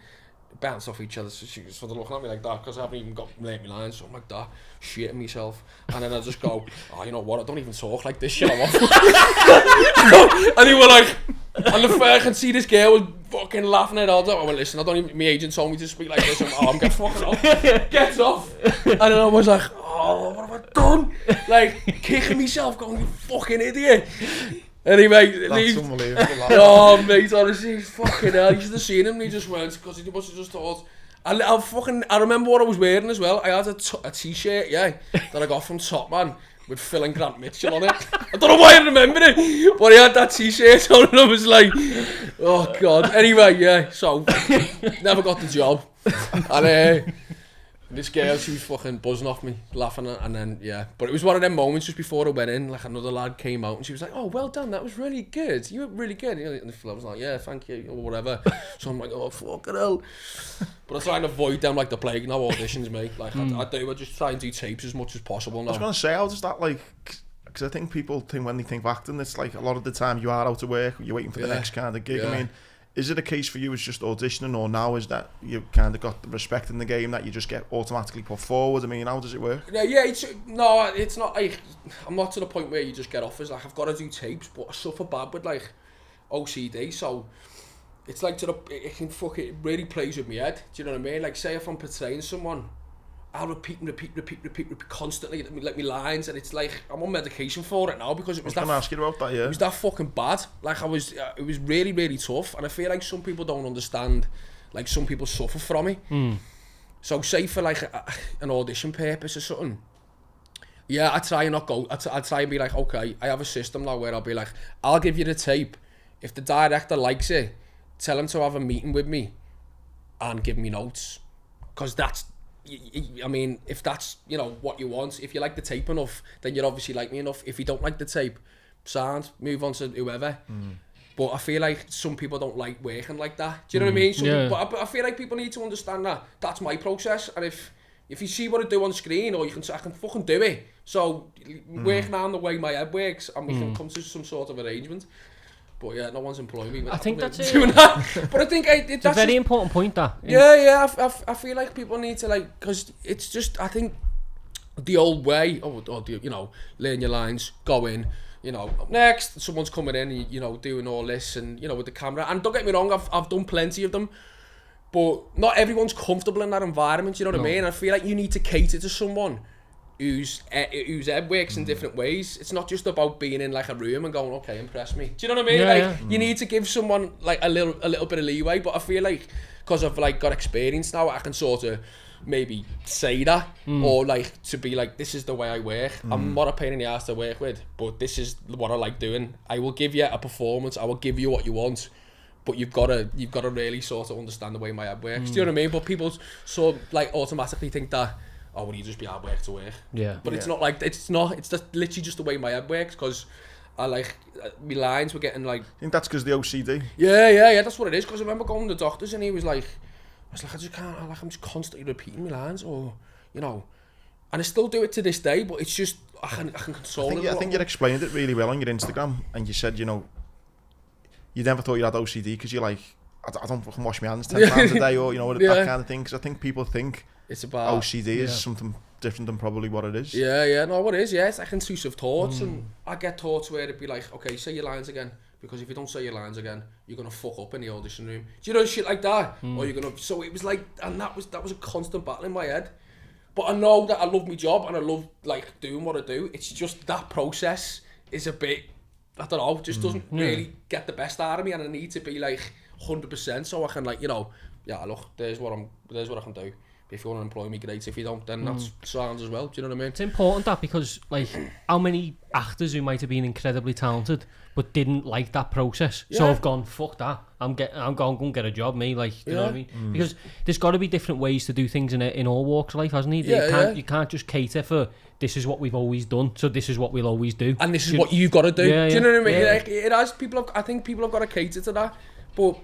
bounce off each other? So she was sort of looking at me like that, because I haven't even got my lines, so I'm like that, shitting myself. And then I just go, oh, you know what, I don't even talk like this shit, I'm off. And they were like, and the fair I can see this girl was fucking laughing at all. I went, listen, I don't even, my agent told me to speak like this. I'm get fucking off. Gets off. And then I was like, oh, what have I done? Like, kicking myself, going, you fucking idiot. Anyway, that's unbelievable. Oh, mate, honestly, fucking hell. You should have seen him. He just went, because he must have just thought. I remember what I was wearing as well. I had a t-shirt, yeah, that I got from Top Man with Phil and Grant Mitchell on it. I don't know why I remember it, but I had that t-shirt on and I was like, oh God. Anyway, yeah, so, never got the job. And this girl, she was fucking buzzing off me, laughing at, and then, yeah. But it was one of them moments just before I went in, like another lad came out and she was like, oh, well done, that was really good. You were really good. And I was like, yeah, thank you, or whatever. So I'm like, oh, fucking hell. But I try and avoid them like the plague, no auditions, mate. Like, I just try and do tapes as much as possible now. I was going to say, how does that, like, because I think people think when they think of acting, it's like a lot of the time you are out of work, you're waiting for the next kind of gig. I mean, is it a case for you as just auditioning, or now is that you've kind of got the respect in the game that you just get automatically put forward? I mean, how does it work? Yeah, it's not like, I'm not to the point where you just get offers. Like, I've got to do tapes, but I suffer bad with like OCD, so it's like it really plays with my head. Do you know what I mean? Like, say if I'm portraying someone, I'll repeat constantly, like my lines, and it's like I'm on medication for it now because it was that. I was going to ask you about that, yeah. It was that fucking bad. Like it was really, really tough, and I feel like some people don't understand. Like some people suffer from it. So say for like an audition purpose or something, Yeah, I try and not go. I try and be like, okay, I have a system now where I'll be like, I'll give you the tape. If the director likes it, tell him to have a meeting with me and give me notes. Because that's, I mean, if that's, you know, what you want, if you like the tape enough, then you obviously like me enough. If you don't like the tape, sound, move on to whoever. But I feel like some people don't like working like that. Do you know what I mean? But I feel like people need to understand that that's my process. And if you see what I do on screen, or I can fucking do it. So working on the way my head works, and we can come to some sort of arrangement. But yeah, no one's employing me. I think that's doing that. But I think it's a very important point. That I feel like people need to like, because it's just, I think the old way, you know, learn your lines, go in. You know, next, someone's coming in and, you know, doing all this and, you know, with the camera. And don't get me wrong, I've done plenty of them. But not everyone's comfortable in that environment, you know what I mean? I feel like you need to cater to someone whose head works in different ways. It's not just about being in like a room and going, okay, impress me. Do you know what I mean? You need to give someone like a little bit of leeway. But I feel like, because I've like got experience now, I can sort of maybe say that, or like to be like, this is the way I work. I'm not a pain in the ass to work with, but this is what I like doing. I will give you a performance, I will give you what you want, but you've got to really sort of understand the way my head works. Do you know what I mean? But people so like automatically think that, oh, well, you just be hard work to work. But it's not like, it's just literally just the way my head works, because I like, my lines were getting like... I think that's because the OCD. Yeah, that's what it is, because I remember going to the doctors and he was like, I just can't, I'm just constantly repeating my lines, or, you know, and I still do it to this day, but it's just, I can control it. I think you explained it really well on your Instagram, and you said, you know, you never thought you had OCD because you're like, I don't fucking wash my hands 10 times a day, or, you know, that kind of thing, because I think people think it's about OCD is something different than probably what it is. No, what it is, it's like intrusive thoughts, and I get thoughts where it'd be like, okay, say your lines again. Because if you don't say your lines again, you're gonna fuck up in the audition room. Do you know, shit like that? Or you're gonna. So it was like, and that was a constant battle in my head. But I know that I love my job and I love like doing what I do. It's just that process is a bit, I don't know, just doesn't really get the best out of me, and I need to be like 100% so I can like, you know, yeah, look, there's what I can do. If you want to employ me, great. If you don't, then that's sounds as well. Do you know what I mean? It's important that, because like, how many actors who might have been incredibly talented but didn't like that process, so I've gone, fuck that, I'm going to get a job, me, like, you know what I mean? Because there's got to be different ways to do things in all walks of life, hasn't he? You can't just cater for, this is what we've always done, so this is what we'll always do, and this is what you've got to do. Do you know what I mean? Like, it has, I think people have got to cater to that, but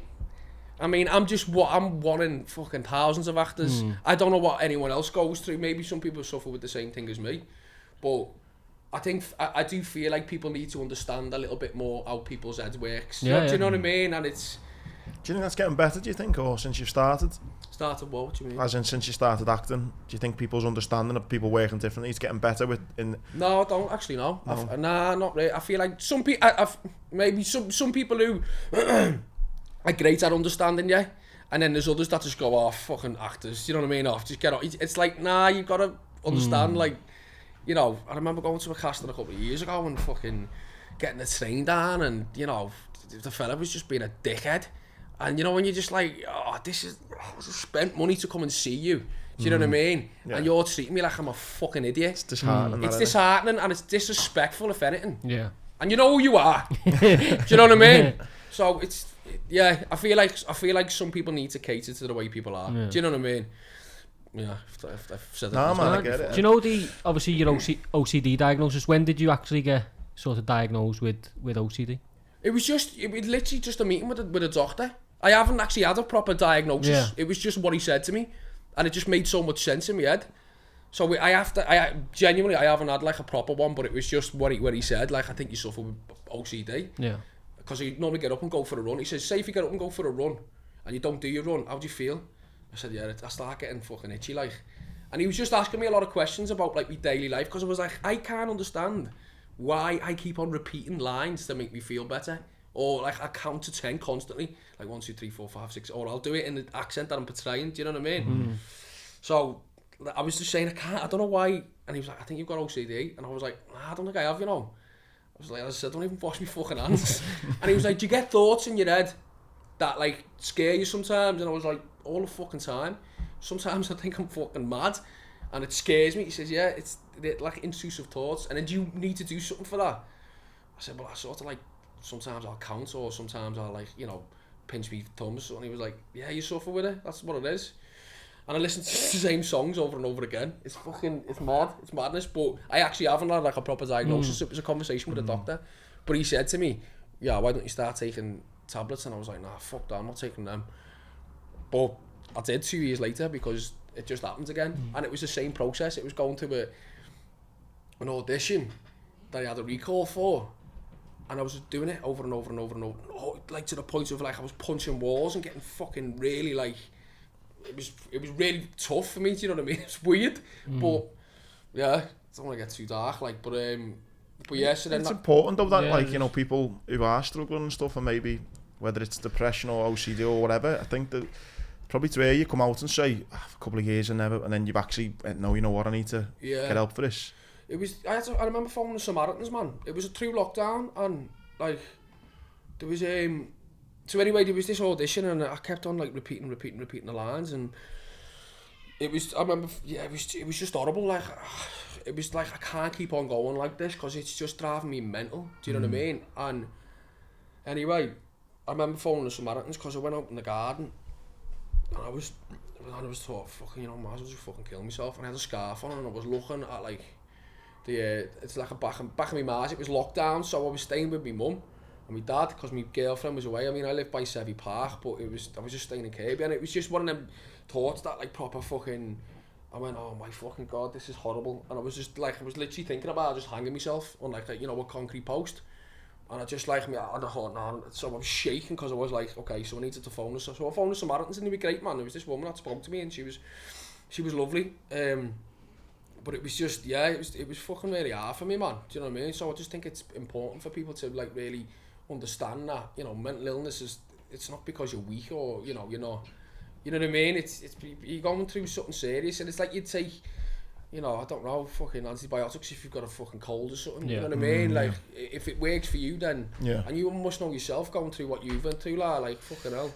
I mean, I'm one in fucking thousands of actors. I don't know what anyone else goes through. Maybe some people suffer with the same thing as me. But I think, I do feel like people need to understand a little bit more how people's heads works. Do you know what I mean? And it's... Do you think that's getting better, do you think, or since you've started? Started what? What do you mean? As in, since you started acting, do you think people's understanding of people working differently is getting better No, I don't actually know. Nah, not really. I feel like some people... maybe some people who... are great at understanding you, and then there's others that just go, oh, fucking actors, you know what I mean? Just get off. It's like, nah, you gotta understand, like, you know, I remember going to a casting a couple of years ago and fucking getting the train down, and, you know, the fella was just being a dickhead, and, you know, when you're just like, I just spent money to come and see you, do you know what I mean? And you're treating me like I'm a fucking idiot. It's disheartening. It's disheartening, and it's disrespectful, if anything. And you know who you are. Do you know what I mean? So it's... Yeah, I feel like some people need to cater to the way people are. Do you know what I mean? Yeah, I've said that. No, man, I get it. Do you know obviously your OCD diagnosis? When did you actually get sort of diagnosed with OCD? It was literally just a meeting with a doctor. I haven't actually had a proper diagnosis. It was just what he said to me, and it just made so much sense in my head. So I genuinely haven't had like a proper one, but it was just what he said. Like, I think you suffer with OCD. Yeah. Because you normally get up and go for a run. He says, say if you get up and go for a run and you don't do your run, how do you feel? I said, yeah, I start getting fucking itchy, like. And he was just asking me a lot of questions about like my daily life, because I was like, I can't understand why I keep on repeating lines to make me feel better. Or like I count to 10 constantly, like 1, 2, 3, 4, 5, 6, or I'll do it in the accent that I'm portraying, do you know what I mean? So I was just saying, I don't know why. And he was like, I think you've got OCD. And I was like, nah, I don't think I have, you know. I was like, I said, don't even wash me fucking hands. And he was like, do you get thoughts in your head that like scare you sometimes? And I was like, all the fucking time. Sometimes I think I'm fucking mad and it scares me. He says, yeah, they're like intrusive thoughts, and then do you need to do something for that? I said, well, I sort of like, sometimes I'll count, or sometimes I'll like, you know, pinch me thumbs, and he was like, yeah, you suffer with it, that's what it is. And I listened to the same songs over and over again. It's mad, it's madness, but I actually haven't had like a proper diagnosis. It was a conversation with a doctor, but he said to me, yeah, why don't you start taking tablets? And I was like, nah, fuck that, I'm not taking them. But I did 2 years later, because it just happened again, and it was the same process. It was going to an audition that I had a recall for, and I was doing it over and over and over and over, like to the point of like I was punching walls and getting fucking really like, it was really tough for me, do you know what I mean? It's weird, but yeah, I don't want to get too dark, like, but yeah, so then it's important though that like, you know, people who are struggling and stuff, and maybe whether it's depression or OCD or whatever, I think that probably to hear you come out and say, for a couple of years and then you've actually, no, you know what, I need to get help for this. It was, I remember phoning the Samaritans, man. It was a true lockdown, and like, there was so anyway, there was this audition, and I kept on like repeating the lines, and it was, I remember, yeah, it was just horrible, like, it was like, I can't keep on going like this, because it's just driving me mental, do you know what I mean? And anyway, I remember phoning the Samaritans, because I went out in the garden, and I was thought, fucking, you know, might as well just fucking kill myself, and I had a scarf on, and I was looking at like, it's like a back of my Mars, it was lockdown, so I was staying with my mum and my dad, because my girlfriend was away. I mean, I lived by Sevy Park, but I was just staying in Kirby, and it was just one of them thoughts that like proper fucking, I went, oh my fucking god, this is horrible, and I was just like, I was literally thinking about just hanging myself on like you know, a concrete post, and I just like, I thought, nah, so I was shaking, because I was like, okay, so I needed to phone us, so I phoned the Samaritans, and they were great, man. There was this woman that spoke to me, and she was lovely, but it was just, yeah, it was fucking really hard for me, man. Do you know what I mean? So I just think it's important for people to like really understand that, you know, mental illness it's not because you're weak, or you know, you're not, you know what I mean? It's you're going through something serious, and it's like you'd take, you know, I don't know, fucking antibiotics if you've got a fucking cold or something. You know what I mean? Like if it works for you, then and you must know yourself going through what you've been through, like fucking hell.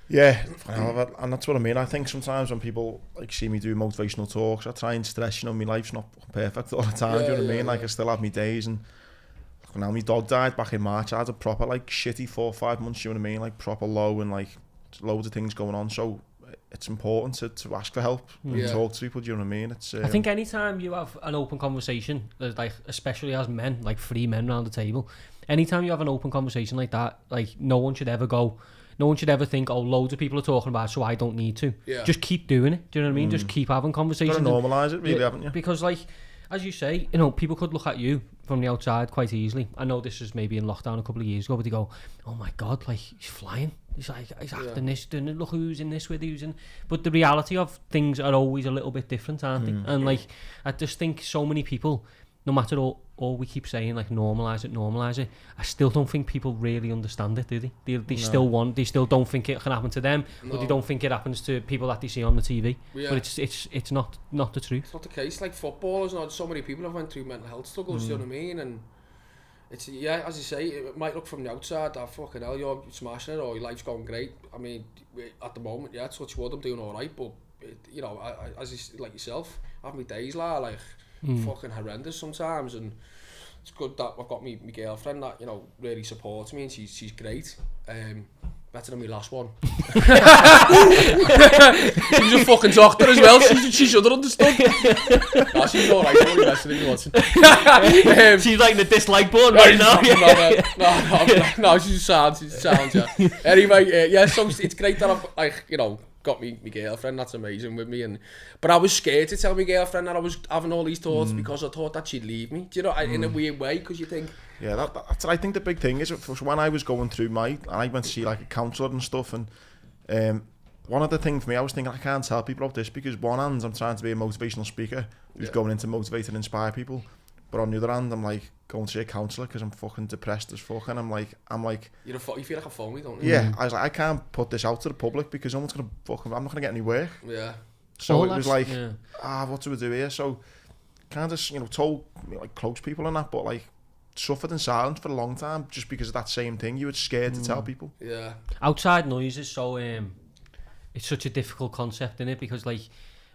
Yeah, and that's what I mean. I think sometimes when people like see me do motivational talks, I try and stress, you know, my life's not perfect all the time. Do you know what I mean? Like I still have my days, and now my dog died back in March. I had a proper like shitty 4 or 5 months. You know what I mean? Like proper low, and like loads of things going on. So it's important to ask for help and talk to people. Do you know what I mean? It's. I think anytime you have an open conversation, like especially as men, like 3 men around the table, anytime you have an open conversation like that, like no one should ever think, oh, loads of people are talking about it, so I don't need to. Yeah. Just keep doing it. Do you know what I mean? Just keep having conversations. You've got to normalise it, really, haven't you? Because, like, as you say, you know, people could look at you from the outside quite easily. I know this was maybe in lockdown a couple of years ago, but they go, oh my God, like, he's flying. He's like, he's acting this, doing it. Look who's in this with who's in. But the reality of things are always a little bit different, aren't they? And, like, I just think so many people, no matter all we keep saying, like, normalise it, I still don't think people really understand it, do they? They still don't think it can happen to them, but they don't think it happens to people that they see on the TV. But it's not the truth. It's not the case. Like footballers, and so many people have went through mental health struggles, do you know what I mean? And it's, yeah, as you say, it might look from the outside that fucking hell, you're smashing it, or your life's going great. I mean, at the moment, yeah, touch wood, I'm doing alright, but, you know, as you, like yourself, I have my days, like, fucking horrendous sometimes, and it's good that I've got my girlfriend that, you know, really supports me, and she's great. Better than my last one. She's a fucking doctor as well. She should have understood. No, she's alright. Don't worry, if you're watching. She's like the dislike button right now. No, she's sound. Yeah. Anyway, yeah. So it's great that I've, like, you know, got my girlfriend. That's amazing with me. But I was scared to tell my girlfriend that I was having all these thoughts, because I thought that she'd leave me. Do you know, in a weird way, because you think. Yeah, that's, I think the big thing is, when I was going through I went to see like a counsellor and stuff, and one of the things for me, I was thinking, I can't tell people about this, because one hand I'm trying to be a motivational speaker who's going in to motivate and inspire people, but on the other hand I'm like going to see a counsellor because I'm fucking depressed as fuck, and I'm like you feel like a phony, don't you? Yeah, I was like, I can't put this out to the public because someone's gonna I'm not gonna get any work. Yeah. So it was like, what do we do here? So kind of, you know, told, you know, like close people and that, but like suffered in silence for a long time just because of that same thing. You were scared to tell people. Yeah. Outside noise is so it's such a difficult concept, isn't it? Because like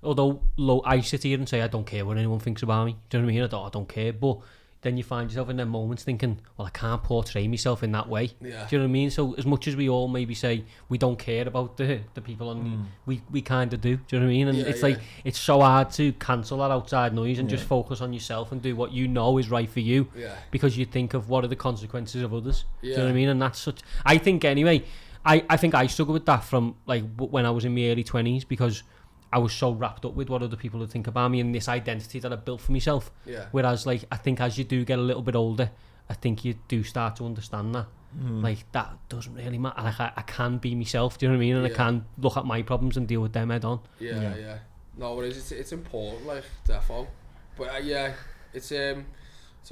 although I sit here and say I don't care what anyone thinks about me. Do you know what I mean? I don't care. But then you find yourself in them moments thinking, well, I can't portray myself in that way. Yeah. Do you know what I mean? So as much as we all maybe say we don't care about the people on we kind of do. Do you know what I mean? And it's like, it's so hard to cancel that outside noise and just focus on yourself and do what you know is right for you. Yeah. Because you think of what are the consequences of others. Yeah. Do you know what I mean? And that's such... I think anyway, I think I struggled with that from like when I was in my early 20s because I was so wrapped up with what other people would think about me and this identity that I built for myself. Yeah. Whereas, like, I think as you do get a little bit older, I think you do start to understand that. Like, that doesn't really matter. Like, I can be myself, do you know what I mean? And I can look at my problems and deal with them head on. Yeah. No, it is. It's important, like, defo. But, yeah, it's a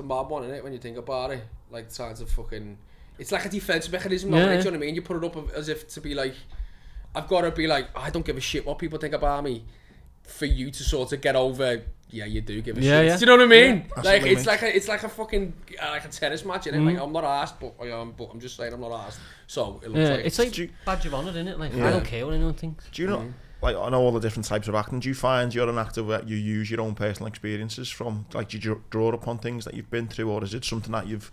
mad one, isn't it, when you think about it? Like, trying to fucking... It's like a defense mechanism, do you know what I mean? You put it up as if to be like... I've got to be like, I don't give a shit what people think about me for you to sort of get over, yeah, you do give a shit. Yeah. Do you know what I mean? Yeah, like, it's like a fucking, like a tennis match, innit? Like, I'm not arsed, but I'm just saying I'm not arsed. So, it looks like... It's like badge of honour, isn't it? Like, I don't care what anyone thinks. Do you know, like, I know all the different types of acting. Do you find you're an actor where you use your own personal experiences from, like, do you draw upon things that you've been through, or is it something that you've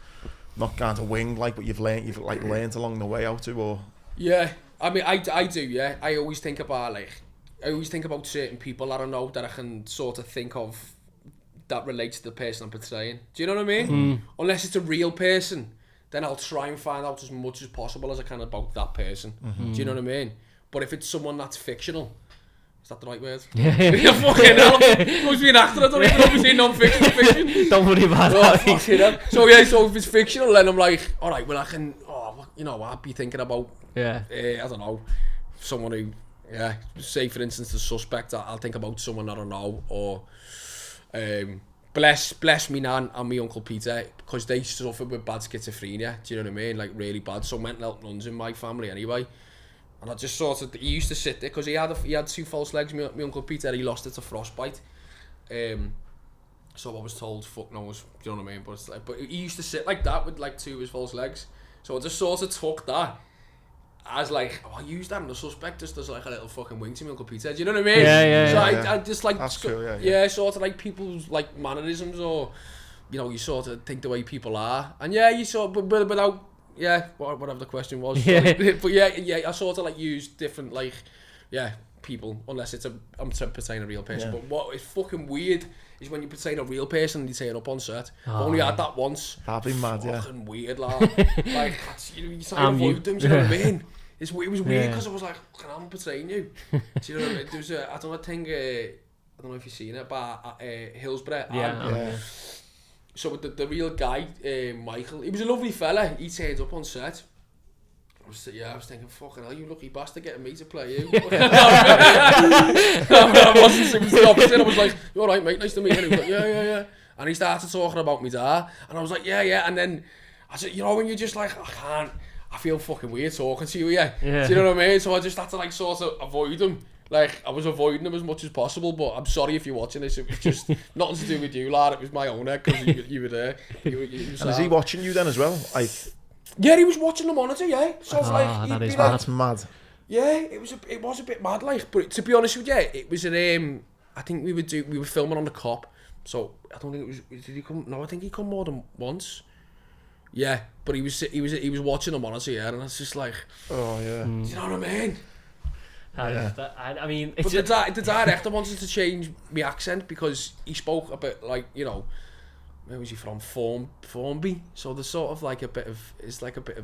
not gone to wing, like, but you've learned along the way how to, or... Yeah. I mean, I do, yeah. I always think about certain people that I know that I can sort of think of that relates to the person I'm portraying. Do you know what I mean? Unless it's a real person, then I'll try and find out as much as possible as I can about that person. Do you know what I mean? But if it's someone that's fictional, is that the right word? Yeah. Fucking hell, I'm supposed to be an actor, I don't even know if we say non-fiction fiction. Don't worry about that. So yeah, so if it's fictional, then I'm like, alright, well I can, I'd be thinking about, I don't know, someone who, say for instance the suspect, I'll think about someone I don't know, or bless me nan and me Uncle Peter, because they suffered with bad schizophrenia, do you know what I mean, like really bad, so mental health runs in my family anyway, and I just sort of, he used to sit there, because he had 2 false legs, my Uncle Peter, he lost it to frostbite, so I was told, fuck knows, do you know what I mean, but it's like, but he used to sit like that with like 2 of his false legs, so I just sort of took that as like, I'll use that in the suspect just as like a little fucking wing to me Uncle Peter, do you know what I mean? So I just like, that's cool, sort of like people's like mannerisms, or you sort of think the way people are, and you sort of, but without, whatever the question was, but I sort of like use different like, people, unless I'm portraying a real person, but what is fucking weird is when you portray a real person and you turn up on set. I've only had that once. That'd be mad, fucking weird, lad. Like, you try to avoid them, do you know what I mean? It was weird because I was like, I'm portraying you. Do you know what I mean? There's I don't know if you've seen it, but Hillsborough. So with the real guy, Michael, he was a lovely fella. He turned up on set. I was thinking, fucking hell, you lucky bastard getting me to play you. I wasn't, it was the opposite. I was like, you alright mate, nice to meet you. And he was like, yeah. And he started talking about me dad, and I was like, yeah. And then I said, when you're just like, I feel fucking weird talking to you, Do you know what I mean? So I just had to like sort of avoid him. Like, I was avoiding him as much as possible, but I'm sorry if you're watching this. It was just nothing to do with you, lad. It was my own head, because you were there. And is he watching you then as well? Like... Yeah, he was watching the monitor, So it's like, that's mad. Yeah, it was a bit mad, like. But to be honest with you, it was an I think we were filming on the Cop, so I don't think it was. Did he come? No, I think he come more than once. Yeah, but he was watching the monitor, and it's just like, oh yeah. Do you know what I mean? I mean, it's but the director wanted to change my accent because he spoke a bit like, where was he from? Formby. So there's sort of like a bit of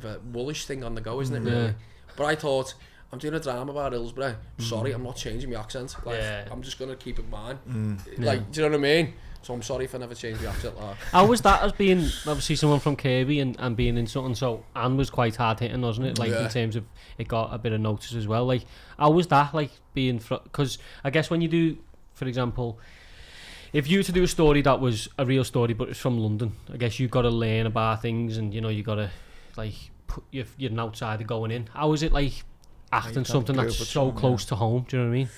a Woolish thing on the go, isn't it? Really? But I thought, I'm doing a drama about Hillsborough. Sorry, I'm not changing my accent. Like, I'm just gonna keep it mine. Like, do you know what I mean? So I'm sorry if I never changed my accent. Like. How was that as being obviously someone from Kirby and being in something so Anne was quite hard hitting, wasn't it? Like in terms of it got a bit of notice as well. Like, how was that like being? Because I guess when you do, for example, if you were to do a story that was a real story but it's from London, I guess you've got to learn about things and you got to like you're an outsider going in. How is it like acting something that's so close to home? Do you know what I mean?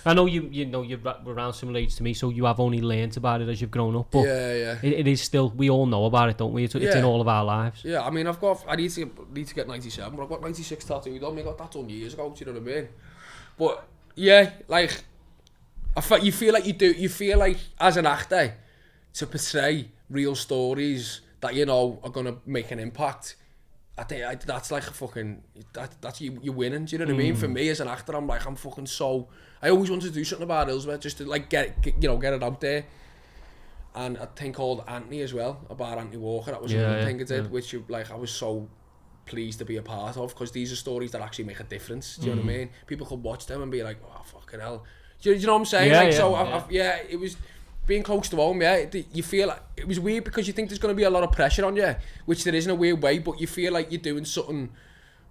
I know you're around similar age to me, so you have only learnt about it as you've grown up. But it is still, we all know about it, don't we? It's in all of our lives. Yeah, I mean, I need to get 97, but I've got 96 tattooed on me. I got that done years ago. Do you know what I mean? But yeah, like You feel like as an actor, to portray real stories that you know are gonna make an impact. I think that's like a fucking that's you're winning. Do you know what I mean? For me as an actor, I'm fucking so. I always wanted to do something about Hillsborough, just to like get it out there. And a thing called Anthony as well, about Anthony Walker. That was another thing I did, which I was so pleased to be a part of, because these are stories that actually make a difference. Do you know what I mean? People could watch them and be like, "Oh fucking hell." Do you know what I'm saying? It was being close to home. Yeah, you feel like it was weird because you think there's going to be a lot of pressure on you, which there is in a weird way. But you feel like you're doing something.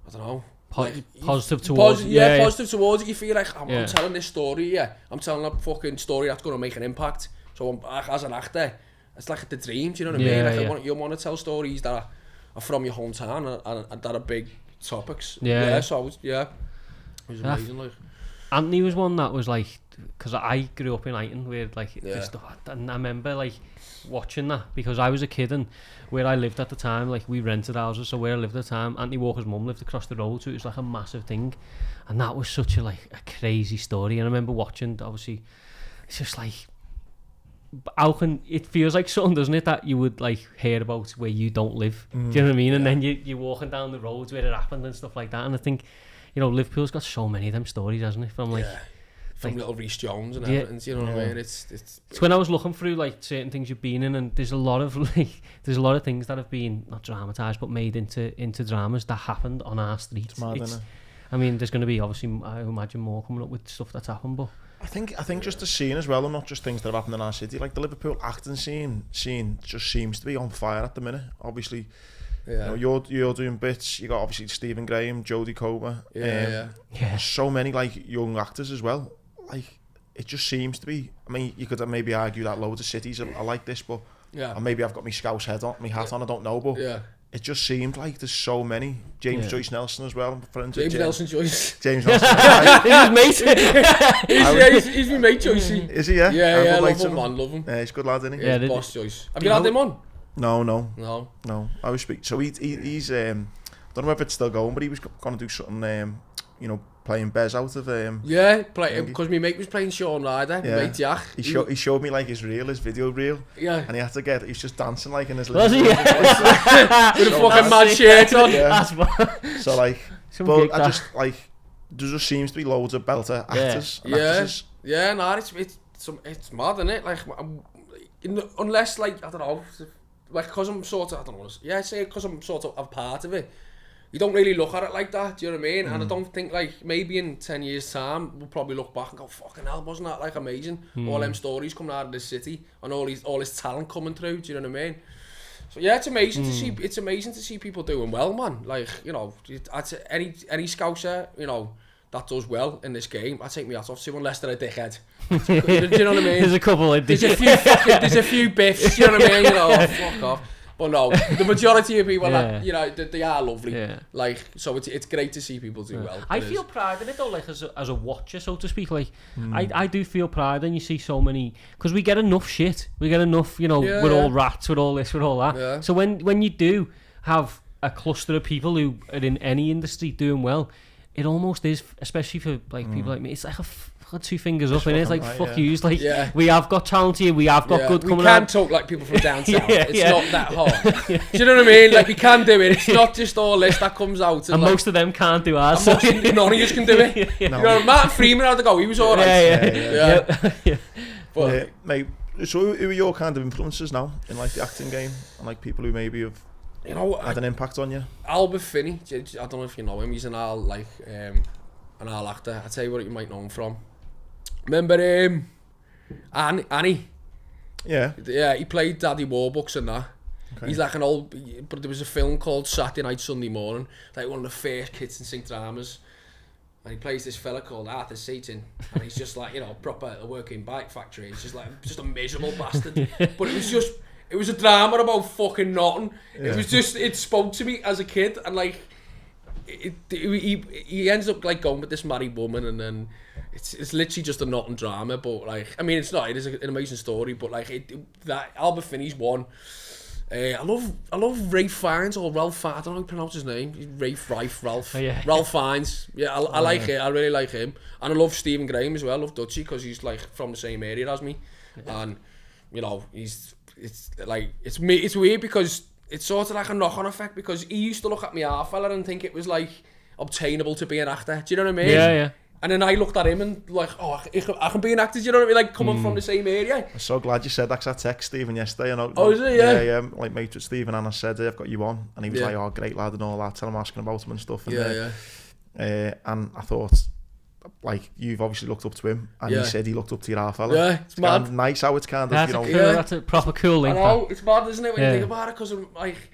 I don't know. Positive towards it. Positive towards it. You feel like I'm telling this story. Yeah, I'm telling a fucking story that's going to make an impact. So as an actor, it's like the dream. Do you know what I mean? Like you want to tell stories that are from your hometown and that are big topics. So it was amazing. Like Anthony was one that was like, because I grew up in Eighton where like this stuff, and I remember like watching that because I was a kid, and where I lived at the time, like we rented houses, so where I lived at the time, Anthony Walker's mum lived across the road, so it was like a massive thing, and that was such a crazy story. And I remember watching, obviously, it's just like, how can it feels like something, doesn't it, that you would like hear about where you don't live? Do you know what I mean? And then you're walking down the roads where it happened and stuff like that, and I think, you know, Liverpool's got so many of them stories, hasn't it? From from little Rhys Jones and everything, you know what I mean? It's when I was looking through like certain things you've been in, and there's a lot of things that have been not dramatised but made into dramas that happened on our streets. It's mad, isn't it? I mean, there's going to be obviously, I imagine, more coming up with stuff that's happened, but I think just the scene as well, and not just things that have happened in our city. Like the Liverpool acting scene just seems to be on fire at the minute. Obviously, you know, you're doing bits. You got obviously Stephen Graham, Jodie Comer, so many like young actors as well. Like it just seems to be. I mean, you could maybe argue that loads of cities are like this, but and maybe I've got my Scouse hat on, I don't know, but it just seemed like there's so many. James Joyce Nelson as well. James Nelson Joyce. James Nelson. He's his mate. He's my mate, Joycey. Is he? Yeah. Yeah, love him, man. Love him. Yeah, he's a good lad, isn't he? Yeah, boss Joyce. Have you had him on? No. I was speaking. So he's I don't know if it's still going, but he was going to do something. You know, playing Bez out of because my mate was playing Sean Ryder, my mate Jack. He showed me like his video reel. Yeah. And he had to he's just dancing like in his little with a fucking mad shirt on. Yeah. So like, but I just like, there just seems to be loads of belter actors. Yeah, no, it's mad, isn't it? Like, unless like, I don't know, like, because I'm sort of, I don't know, because I'm sort of a part of it. You don't really look at it like that, do you know what I mean? And I don't think, like, maybe in 10 years' time, we'll probably look back and go, fucking hell, wasn't that, like, amazing? All them stories coming out of this city, and all his talent coming through, do you know what I mean? So, yeah, it's amazing to see people doing well, man. Like, you know, any Scouser, you know, that does well in this game, I take my hat off to, unless they're a dickhead. Do you know what I mean? There's a couple of there's a few biffs, you know what I mean? You know, fuck off. But no, the majority of people, you know, they are lovely. Yeah. Like, so it's great to see people do well. I feel pride in it though, like as a watcher, so to speak. Like, I do feel pride, and you see so many, because we get enough shit. We get enough, you know, we're all rats, with all this, with all that. Yeah. So when you do have a cluster of people who are in any industry doing well, it almost is, especially for like people like me, it's like two fingers up, and it's like, fuck you, it's like, we have got talent here, we have got good coming out. We can talk like people from down south, it's not that hard. Do you know what I mean? Like, we can do it, it's not just all this that comes out. And like, most of them can't do ours. None of you can do it. You know, Martin Freeman had to go, he was alright. Yeah. But, mate, so who are your kind of influences now in like the acting game, and like people who maybe have, you know, had an impact on you? Albert Finney, I don't know if you know him, he's an Al actor. I'll tell you what you might know him from. Remember Annie? Yeah. Yeah, he played Daddy Warbucks and that. Okay. He's like an old, but there was a film called Saturday Night, Sunday Morning, like one of the first kids in sink dramas. And he plays this fella called Arthur Satan, and he's just like, you know, proper a working bike factory. He's just like, just a miserable bastard. But it was a drama about fucking nothing. Yeah. It spoke to me as a kid, and like, he ends up like going with this married woman, and then it's literally just a nothing drama. But like, I mean, it's not. It is an amazing story. But like, that Albert Finney's one. I love Ralph Fiennes or Ralph. I don't know how to pronounce his name. Ralph. Oh, yeah. Ralph Fiennes. Yeah, I like it. I really like him, and I love Stephen Graham as well. I love Dutchie because he's like from the same area as me, and you know it's weird because it's sort of like a knock-on effect because he used to look at me half fella and think it was like obtainable to be an actor. Do you know what I mean? Yeah. And then I looked at him and like, oh, I can be an actor, do you know what I mean? Like, coming from the same area. I'm so glad you said that, 'cause I texted Stephen yesterday. Oh, is it? Yeah. Yeah, like mate with Stephen, and I said, I've got you on. And he was like, oh, great lad and all that. Tell him asking about him and stuff. And, and I thought, like, you've obviously looked up to him. And he said he looked up to your half fella. Yeah, it's mad. Kind of nice how it's kind of, That's you know. cool, that's a proper cool link. I know, it's mad, isn't it, when you think about it? Because I'm like...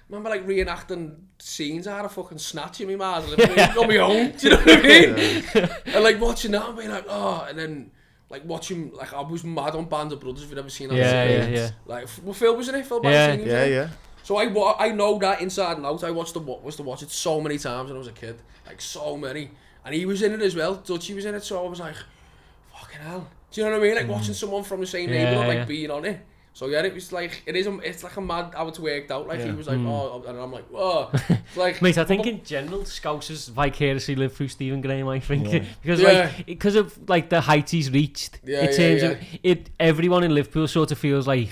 remember like reenacting scenes I had a fucking snatch in me mouth on my own, do you know what I mean? And like watching that and being like, oh, and then like watching, like I was mad on Band of Brothers if you've ever seen that. Yeah. Like, what Phil was in it? Phil Yeah. So I know that inside and out. I watched it so many times when I was a kid, like so many. And he was in it as well, Dutchie was in it, so I was like, fucking hell. Do you know what I mean? Like watching someone from the same neighbourhood like being on it. So yeah, it was like it's like a mad how it's worked out. Like he was like, oh, and I'm like, whoa. Like, mate, I think in general, Scousers vicariously live through Stephen Graham. I think because of like the heights he's reached. In terms of it, everyone in Liverpool sort of feels like,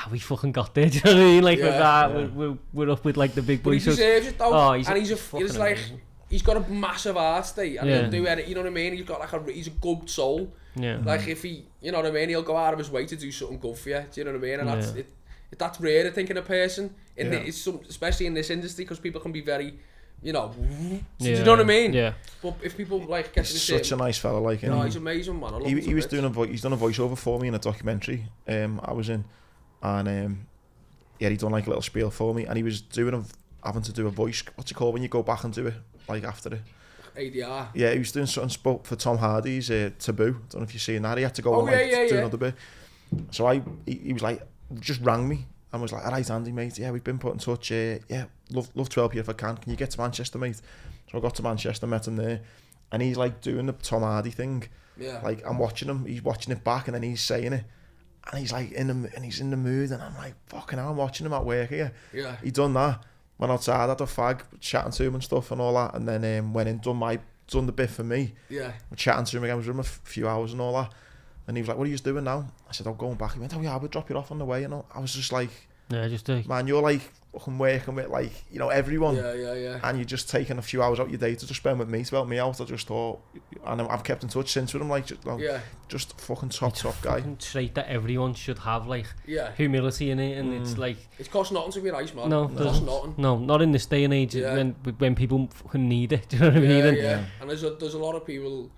we fucking got there. Do you know what I mean? Like with that, we're up with like the big boys. But he deserves it though. Oh, he's like, he's got a massive heart state, and he'll do it. You know what I mean? He's got like he's a good soul. Yeah. Like if he, you know what I mean, he'll go out of his way to do something good for you. Do you know what I mean? And that's rare, I think, in a person. Especially in this industry, because people can be very, you know. Do you know what I mean? Yeah. But if people like get to the such a nice fella, like him. No, he's amazing, man. I love him. He was doing he's done a voiceover for me in a documentary. I was in, and he done like a little spiel for me, and he was having to do a voice. What's it called when you go back and do it like after it? ADR. Yeah, he was doing something for Tom Hardy's Taboo. Don't know if you've seen that. He had to go do another bit. So he was like, just rang me and was like, all right, Andy, mate. Yeah, we've been put in touch. Love to help you if I can. Can you get to Manchester, mate? So I got to Manchester, met him there, and he's like doing the Tom Hardy thing. Yeah. Like I'm watching him, he's watching it back, and then he's saying it, and he's like he's in the mood, and I'm like, fucking hell, I'm watching him at work here. Yeah. He done that. Went outside, had a fag, chatting to him and stuff and all that, and then went in, done the bit for me. Yeah. Chatting to him again, was with him a few hours and all that, and he was like, "What are you doing now?" I said, "I'm going back." He went, "Oh yeah, I would drop you off on the way," and all. I was just like, "Yeah, just man, you're like fucking working with like, you know, everyone. Yeah. And you're just taking a few hours out your day to just spend with me, to help me out." I just thought, and I've kept in touch since with him, just fucking top guy. Fucking trait that everyone should have, like humility in it, and it's like it costs nothing to be nice, man. No, it costs nothing. No, not in this day and age when people fucking need it. Do you know what I mean? And there's a lot of people.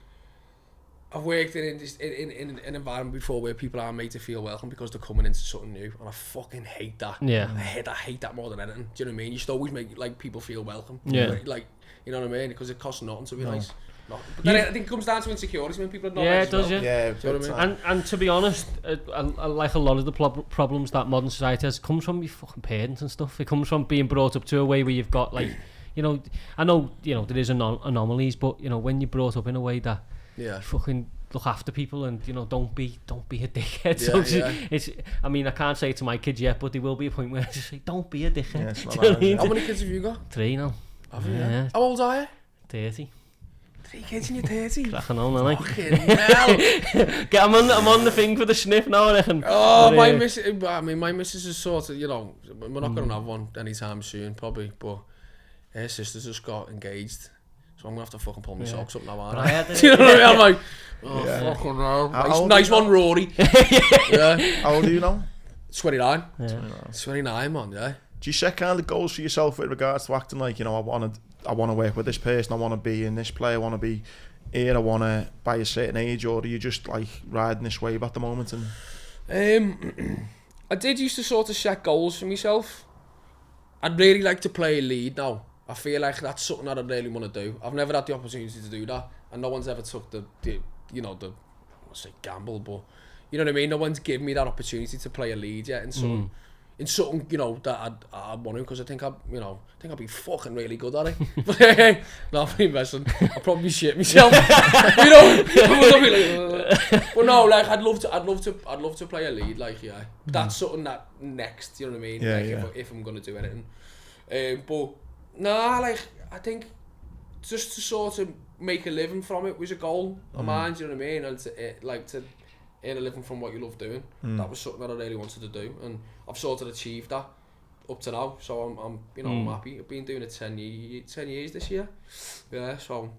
I've worked in an environment before where people are made to feel welcome because they're coming into something new, and I fucking hate that. Yeah, I hate that more than anything. Do you know what I mean? You should always make like people feel welcome. Yeah, like you know what I mean? Because it costs nothing to be nice. But then I think it comes down to insecurity when people are not. Yeah, it does. Yeah. Do you know what I mean? And to be honest, like a lot of the problems that modern society has comes from your fucking parents and stuff. It comes from being brought up to a way where you've got like, you know, I know you know there is anomalies, but you know when you're brought up in a way that fucking look after people and you know don't be a dickhead. It's I mean I can't say it to my kids yet, but there will be a point where I just say don't be a dickhead. Do you know what I mean? How many kids have you got? 3 now. Have you? Yeah. How old are you? 30. 3 kids in your 30? Cracking on, aren't I? Fucking hell. I'm on the thing for the sniff now, I reckon. Oh, my missus is sort of, you know, we're not going to have one anytime soon, probably, but her sister's just got engaged. So I'm going to have to fucking pull my socks up now, aren't I? Do you know what I mean? I'm like, fucking hell. Nice one, Rory. How old are you now? 29. 29, man, yeah. Do you set kind of goals for yourself with regards to acting? Like, you know, I want to work with this person, I want to be in this play, I want to be here, I want to by a certain age, or are you just like riding this wave at the moment? And I did used to sort of set goals for myself. I'd really like to play a lead now. I feel like that's something that I really want to do. I've never had the opportunity to do that, and no one's ever took the I won't say gamble, but you know what I mean. No one's given me that opportunity to play a lead yet in in something, you know, that I'd want to, because I think I'd be fucking really good at it. But no, I'm messing. I'll probably shit myself. You know, but no, like I'd love to play a lead. Like, yeah, that's something that next. You know what I mean? Yeah, like, yeah. If I'm gonna do anything, but nah, like I think just to sort of make a living from it was a goal of mine. You know what I mean? And to earn a living from what you love doing. That was something that I really wanted to do, and I've sort of achieved that up to now. So I'm you know, I'm happy. I've been doing it 10 years this year. Yeah, so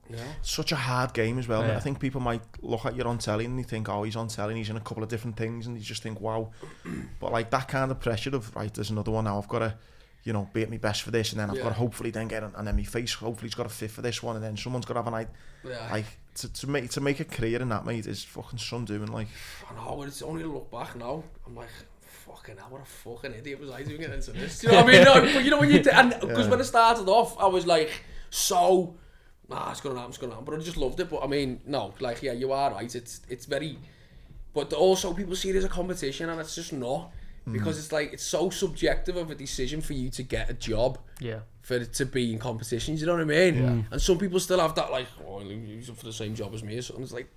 yeah. Such a hard game as well. Yeah. I think people might look at you on telly and they think, oh, he's on telly and he's in a couple of different things, and you just think, wow. But like that kind of pressure of, right, there's another one now, I've got to, you know, be at my best for this, and then I've got to hopefully then get and then my face hopefully's got to fit for this one, and then someone's got to have a night. Like to make a career in that, mate, is fucking sun doing. Like, I know, it's only to look back now, I'm like, fucking hell, what a fucking idiot was I doing it into this? You know what I mean? No, but you know when you because when I started off, I was like, so it's gonna happen, but I just loved it. But I mean, no, like, yeah, you are right. It's very, but also people see it as a competition, and it's just not. Because it's like, it's so subjective of a decision for you to get a job, for it to be in competitions, you know what I mean? And some people still have that, like, oh, he's up for the same job as me or something. It's like,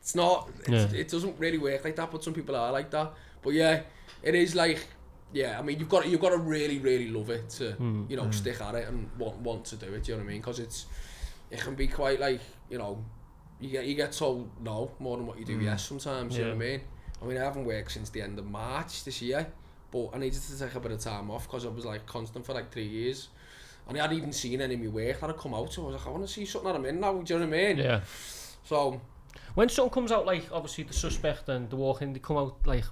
it's not, it doesn't really work like that, but some people are like that. But yeah, it is like, yeah, I mean, you've got to really, really love it to, you know, stick at it and want to do it, do you know what I mean? Because it can be quite like, you know, you get told no more than what you do yes sometimes, you know what I mean? I mean, I haven't worked since the end of March this year, but I needed to take a bit of time off because I was like constant for like 3 years, and I hadn't even seen any of my work that had come out, so I was like, I want to see something that I'm in now, do you know what I mean? Yeah. So, when something comes out, like obviously The Suspect and The Walking, they come out like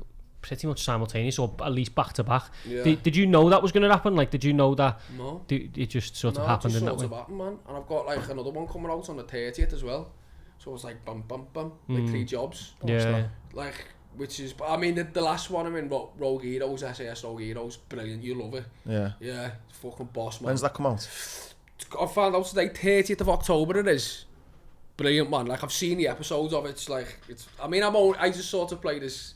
pretty much simultaneous, or at least back to back. Yeah. Did you know that was going to happen? Like, did you know that? No. It just sort of happened in that way? No, it just sort of happened, man. And I've got like another one coming out on the 30th as well. So it was like bum, like 3 jobs. Yeah. Like, which is, I mean, the last one I'm in, Rogue Heroes, SAS Rogue Heroes, brilliant, you love it. Yeah. Yeah, it's fucking boss, man. When's that come out? I found out today, 30th of October it is. Brilliant, man. Like, I've seen the episodes of it, it's like, I mean, I just sort of play this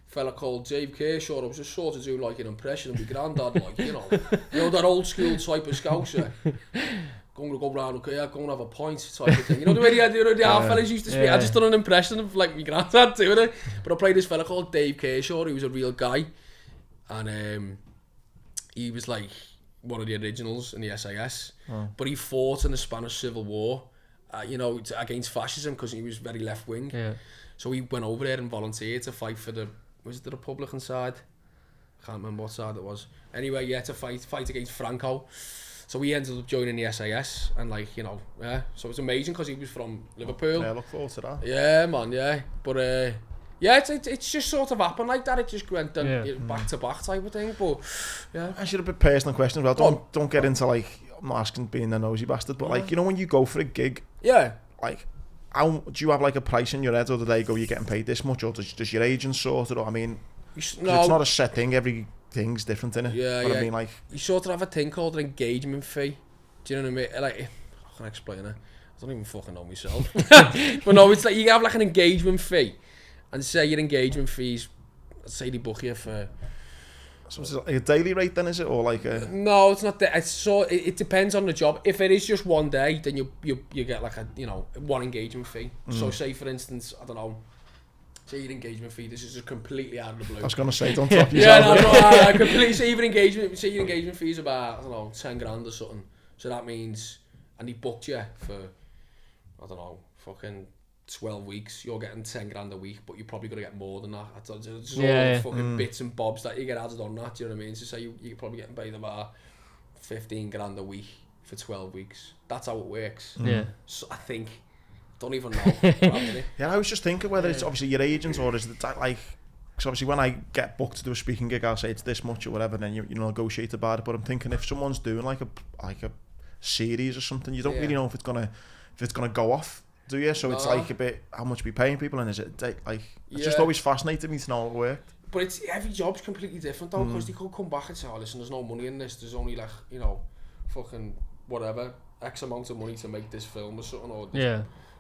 fella called Dave Kershaw. I was just sort of doing like an impression of my granddad, like, you know that old school type of scouser. Going to go round, okay, go and have a pint type of thing. You know the way the fellas used to speak? I just done an impression of like my granddad doing it. But I played this fella called Dave Kershaw. He was a real guy, and he was like one of the originals in the SAS. But he fought in the Spanish Civil War, you know, against fascism, because he was very left wing. Yeah. So he went over there and volunteered to fight for the Republican side? I can't remember what side it was. Anyway, yeah, to fight against Franco. So he ended up joining the SAS, and like, you know, yeah. So it's amazing because he was from Liverpool. Yeah, I look forward to that. Yeah, man, yeah. But yeah, it's just sort of happened like that. It just went back to back type of thing. But yeah. I should have a bit personal question as well. Don't get into like, I'm not asking being a nosy bastard, but like, you know, when you go for a gig, like, how do you have like a price in your head, or do they go, you're getting paid this much, or does your agent sort it? Or I mean, it's not a set thing. Everything's different, innit? Yeah, but yeah. I mean, like, you sort of have a thing called an engagement fee. Do you know what I mean? Like, how can I explain it? I don't even fucking know myself. But no, it's like you have like an engagement fee, and say your engagement fees, say they book you for. So it's like a daily rate then, is it, or like a? No, it's not that. It depends on the job. If it is just one day, then you get like a, you know, one engagement fee. So say for instance, I don't know, say your engagement fee. This is just completely out of the blue. I was gonna say, don't talk yourself. Yeah, no, completely. Say your engagement fee is about, I don't know, 10 grand or something. So that means, and he booked you for, I don't know, fucking 12 weeks, you're getting 10 grand a week, but you're probably going to get more than that. It's all fucking bits and bobs that you get added on that, do you know what I mean? So say you're probably getting paid about 15 grand a week for 12 weeks. That's how it works. Yeah. So I think, don't even know. Yeah, I was just thinking whether it's obviously your agent, or is it like, because obviously when I get booked to do a speaking gig, I'll say it's this much or whatever, and then you negotiate about it. But I'm thinking if someone's doing like a series or something, you don't really know if it's gonna go off, do you? So it's like a bit, how much we paying people, and is it like, it's just always fascinated me to know how it worked. But it's, every job's completely different though, because they could come back and say, oh listen, there's no money in this, there's only like, you know, fucking whatever, X amount of money to make this film or something. Or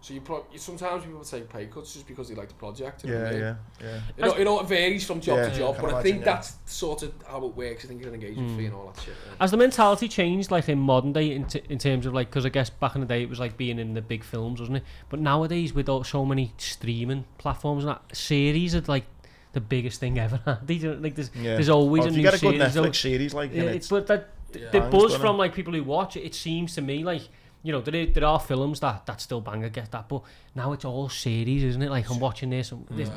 so sometimes people take pay cuts just because they like the project. You know what I mean? It varies from job to job, but I think that's sort of how it works. I think you're an engagement fee and all that shit. Has the mentality changed, like in modern day, in terms of like, because I guess back in the day it was like being in the big films, wasn't it? But nowadays with so many streaming platforms and that, series are like the biggest thing ever. Like there's always a new series. If you get a good Netflix series, like but the buzz from like people who watch it, it seems to me like, you know, there are films that still bang, I get that, but now it's all series, isn't it? Like, I'm watching this,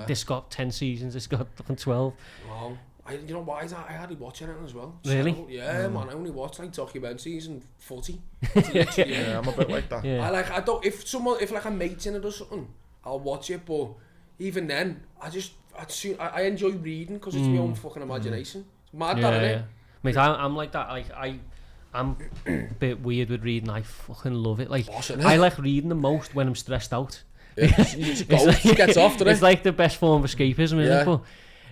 this got 10 seasons, this got 12. Wow. You know why? I hardly watch anything as well. Really? So, yeah, man, I only watch like documentaries and footy. Yeah, I'm a bit like that. Yeah. If like a mate's in it or something, I'll watch it, but even then, I enjoy reading because it's my own fucking imagination. It's mad, that, isn't it? Mate, I'm like that. Like, I'm a bit weird with reading. I fucking love it. Like, I like reading the most when I'm stressed out. Yeah, it gets off, doesn't it? It's like the best form of escapism, isn't it? But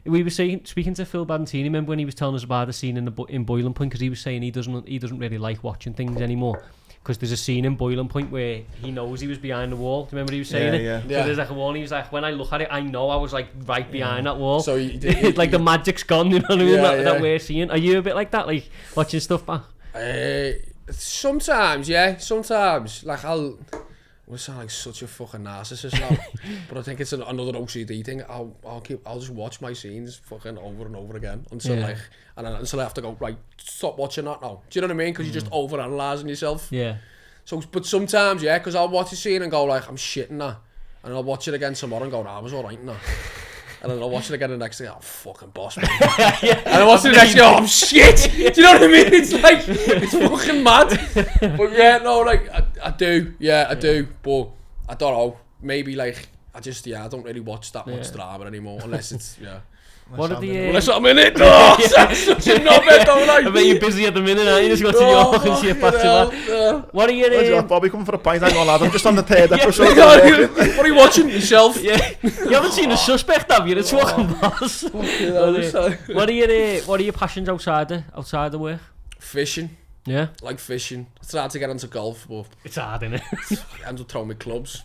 we were speaking to Phil Badantini, remember when he was telling us about the scene in Boiling Point, because he was saying he doesn't really like watching things anymore. Because there's a scene in Boiling Point where he knows he was behind the wall. Do you remember he was saying it? Yeah. So there's like a wall and he was like, when I look at it, I know I was like right behind that wall. So like the magic's gone, you know what I mean? That we're seeing. Are you a bit like that, like watching stuff back? Sometimes, yeah. Sometimes, like I sound like such a fucking narcissist now, but I think it's another OCD thing. I'll just watch my scenes fucking over and over again until until I have to go, right, stop watching that now. Do you know what I mean? Because you're just overanalyzing yourself. Yeah. So, but sometimes, yeah, because I'll watch a scene and go like, I'm shitting that, and I'll watch it again tomorrow and go, nah, I was alright now. And then I'll watch it again the next day, oh, fucking boss, man. And I'll watch it the next day, oh, shit! Do you know what I mean? It's like, it's fucking mad. But yeah, no, like, I do, but I don't know, maybe like, I don't really watch that much drama anymore, unless it's, What are the... Unless I'm in it, no, that's such a knobhead, don't like. I bet you're busy at the minute, aren't you? Just got to York and shit back to back. What are you... Bobby coming for a pint, hang on lad, I'm just on the third episode. What are you watching? Yourself? Yeah. You haven't seen The Suspect, have you? It's fucking boss. What are your passions outside the work? Fishing. Yeah? Like fishing. I tried to get into golf, but... It's hard, innit? I end up throwing my clubs.